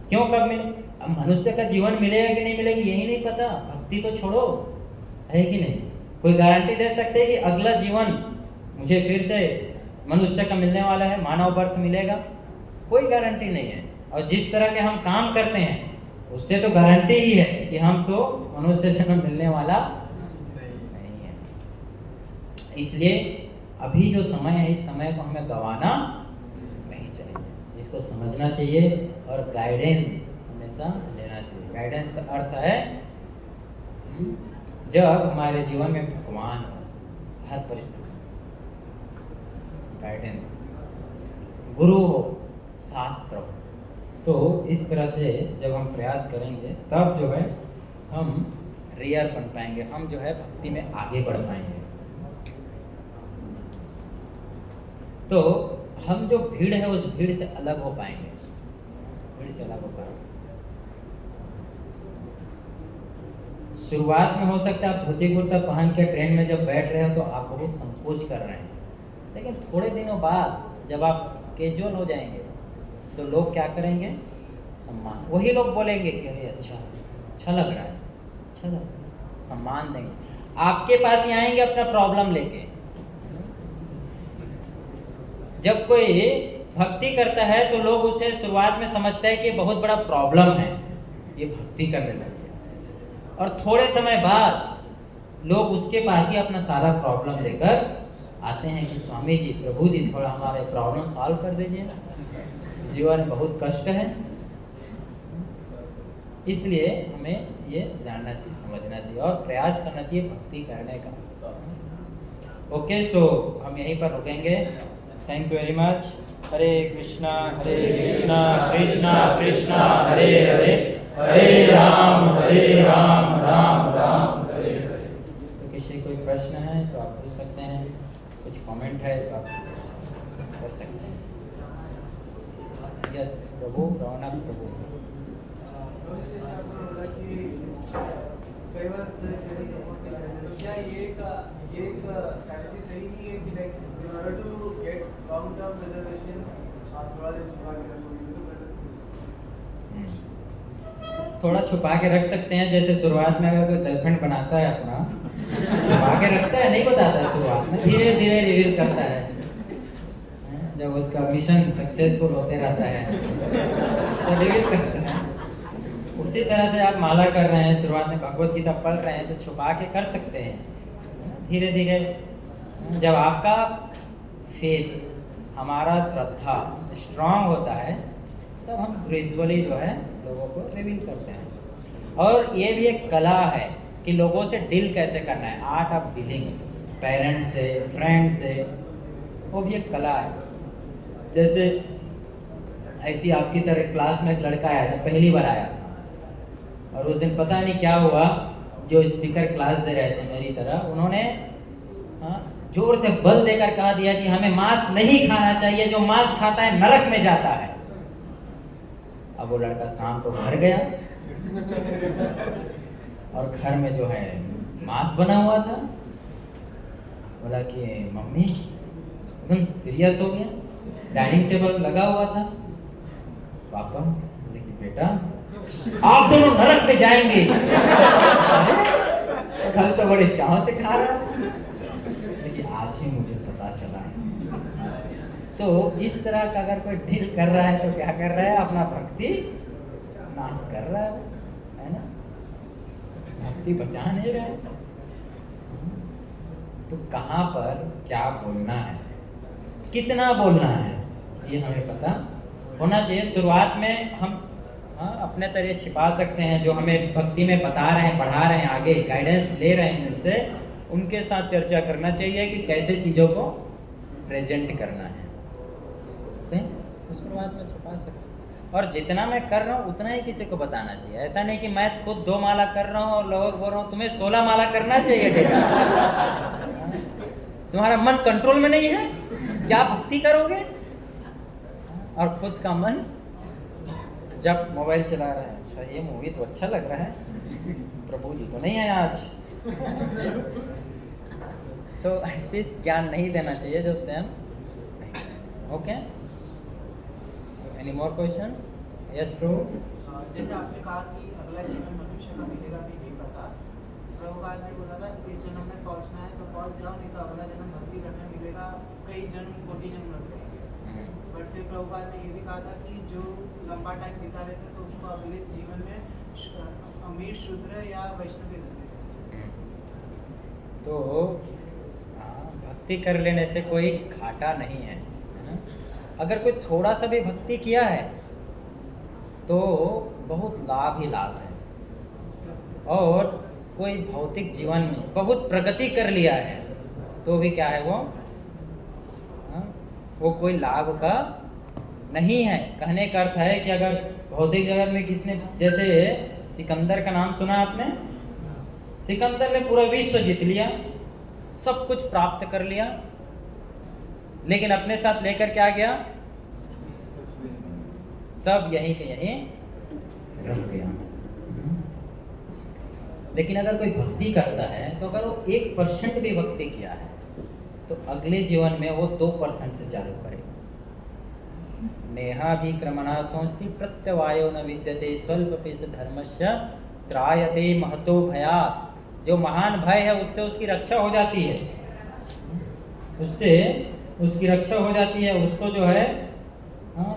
क्यों कब मिले? अब मनुष्य का जीवन मिलेगा कि नहीं मिलेगा यही नहीं पता। भक्ति तो छोड़ो, है कि नहीं? कोई गारंटी दे सकते हैं कि अगला जीवन मुझे फिर से मनुष्य का मिलने वाला है, मानव बर्थ मिलेगा? कोई गारंटी नहीं है। और जिस तरह के हम काम करते हैं उससे तो गारंटी ही है कि हम तो मनुष्य से मिलने वाला नहीं है। इसलिए अभी जो समय है, इस समय को हमें गंवाना नहीं चाहिए, इसको समझना चाहिए और गाइडेंस हमेशा लेना चाहिए। गाइडेंस का अर्थ है जब हमारे जीवन में भगवान हो हर परिस्थिति, गाइडेंस, गुरु हो, शास्त्र हो, तो इस तरह से जब हम प्रयास करेंगे तब जो है हम रियल बन पाएंगे, हम जो है भक्ति में आगे बढ़ पाएंगे। तो हम जो भीड़ है उस भीड़ से अलग हो पाएंगे, भीड़ से अलग हो पाएंगे। शुरुआत में हो सकता है आप धोती कुर्ता पहन के ट्रेन में जब बैठ रहे हो तो आप बहुत संकोच कर रहे हैं, लेकिन थोड़े दिनों बाद जब आप कैजुअल हो जाएंगे तो लोग क्या करेंगे, सम्मान। वही लोग बोलेंगे कि अरे अच्छा लग रहा है, अच्छा लग रहा है, सम्मान देंगे। आपके पास ही आएंगे अपना प्रॉब्लम लेके। जब कोई भक्ति करता है तो लोग उसे शुरुआत में समझते हैं कि बहुत बड़ा प्रॉब्लम है, ये भक्ति करने लग गया। और थोड़े समय बाद लोग उसके पास ही अपना सारा प्रॉब्लम लेकर आते हैं कि स्वामी जी, प्रभु जी, थोड़ा हमारे प्रॉब्लम सॉल्व कर दीजिए ना, जीवन में बहुत कष्ट है। इसलिए हमें ये जानना चाहिए, समझना चाहिए और प्रयास करना चाहिए भक्ति करने का। ओके, सो हम यहीं पर रुकेंगे। Thank you very much. Hare Krishna Krishna Krishna Hare Hare, Hare Ram Ram Ram Hare Hare. तो किसी कोई प्रश्न है तो आप पूछ सकते हैं, कुछ कमेंट है तो आप कर सकते हैं। यस प्रभु, रौनक प्रभु। कई बार चैनल सपोर्ट नहीं करते, तो क्या ये एक स्ट्रैटेजी सही नहीं है कि like in order to get long term reservation आप थोड़ा देर छुपा के रखोगे तो गलत। थोड़ा छुपा के रख सकते हैं, जैसे शुरुआत में अगर कोई गर्लफ्रेंड बनाता है अपना छुपा के रखता है, नहीं बताता है शुरुआत में, धीरे धीरे रिवील करता है। जब उसका मिशन सक्सेसफुल होते रहता है तो रिवील करता है। उसी तरह से आप माला कर रहे हैं, शुरुआत में भगवत गीता पढ़ रहे हैं तो छुपा के कर सकते हैं। धीरे धीरे जब आपका फेथ, हमारा श्रद्धा स्ट्रांग होता है तब हम ग्रेजुअली जो है लोगों को रिवील करते हैं। और ये भी एक कला है कि लोगों से डील कैसे करना है, आर्ट ऑफ डीलिंग, पेरेंट्स से, फ्रेंड से, वो भी एक कला है। जैसे ऐसी आपकी तरह क्लास में एक लड़का आया था, पहली बार आया था, और उस दिन पता नहीं क्या हुआ, जो स्पीकर क्लास दे रहे थे मेरी तरह, उन्होंने जोर से बल देकर कहा दिया कि हमें मांस नहीं खाना चाहिए, जो मांस खाता है नरक में जाता है। अब वो लड़का शाम को घर गया और घर में जो है मांस बना हुआ था। बोला कि मम्मी, एकदम सीरियस हो गया, डाइनिंग टेबल लगा हुआ था। पापा बोले कि बेटा आप दोनों नरक में जाएंगे। कल तो बड़े चाव से खा रहा था, लेकिन आज ही मुझे पता चला। तो इस तरह का अगर कोई डील कर रहा है तो क्या कर रहा है, अपना भक्ति नाश कर रहा है ना, भक्ति बचा नहीं रहा है। तो कहाँ पर क्या बोलना है, कितना बोलना है, ये हमें पता होना चाहिए। शुरुआत में हम अपने तरह छिपा सकते हैं, जो हमें भक्ति में बता रहे हैं, पढ़ा रहे हैं, आगे गाइडेंस ले रहे हैं जिनसे, उनके साथ चर्चा करना चाहिए कि कैसे चीज़ों को प्रेजेंट करना है। तो शुरुआत में छुपा सकते, और जितना मैं कर रहा हूँ उतना ही किसी को बताना चाहिए। ऐसा नहीं कि मैं खुद 2 माला कर रहा हूँ और लोगों को बोल रहा हूँ तुम्हें 16 माला करना चाहिए। तुम्हारा मन कंट्रोल में नहीं है, क्या भक्ति करोगे? और खुद का मन जब मोबाइल चला रहा है, अच्छा ये मूवी तो अच्छा लग रहा है, प्रभु जी तो नहीं है आज। तो ऐसे ज्ञान नहीं देना चाहिए जो स्वयं। Okay, any more questions? Yes प्रभु। जैसे आपने कहा कि अगला जन्म मनुष्य का मिलेगा भी नहीं पता, प्रभुपाद ने बोला था इस जन्म में पहुंचना है तो पहुंच जाओ, नहीं तो अगला जन्म भक्ति करने मिलेगा, कई जन्म कोटि जन्म लग जाएंगे। बट फिर प्रभुपाद ने ये भी कहा था कि जो लंबा टाइम बिता लेते तो उसको अगले जीवन में अमीर, शूद्र या वैष्णव बनते। तो भक्ति कर लेने से कोई घाटा नहीं है। अगर कोई थोड़ा सा भी भक्ति किया है तो बहुत लाभ ही लाभ है, और कोई भौतिक जीवन में बहुत प्रगति कर लिया है तो भी क्या है वो कोई लाभ का नहीं है। कहने का अर्थ है कि अगर भौतिक जगत में किसने, जैसे सिकंदर का नाम सुना आपने? सिकंदर ने पूरा विश्व जीत लिया, सब कुछ प्राप्त कर लिया, लेकिन अपने साथ लेकर क्या गया? सब यहीं के यहीं रह गया। लेकिन अगर कोई भक्ति करता है तो अगर वो 1% भी भक्ति किया है तो अगले जीवन में वो 2% से चालू करेगा। नेहाभिक्रमणा सोचती प्रत्यवायो न विद्यते स्वल्पपेश धर्मस्य त्रायते महतो भयात्। जो महान भय है उससे उसकी रक्षा हो जाती है, उससे उसकी रक्षा हो जाती है। उसको जो है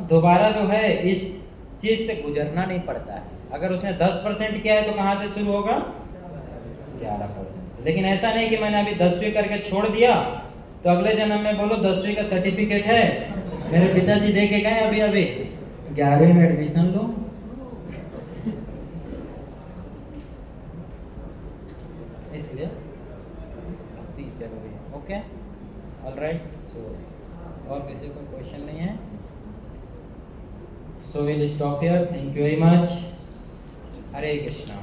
दोबारा जो है इस चीज़ से गुजरना नहीं पड़ता है। अगर उसने 10% किया है तो कहाँ से शुरू होगा? 11% से। लेकिन ऐसा नहीं कि मैंने अभी 10वीं करके छोड़ दिया तो अगले जन्म में बोलो 10वीं का सर्टिफिकेट है, मेरे पिताजी दे के गए, अभी अभी 11वीं में एडमिशन लो। इसलिए भक्ति जरूरी है। Okay, alright. सो और किसी को क्वेश्चन नहीं है? So will stop here. Thank you very much. Hare Krishna.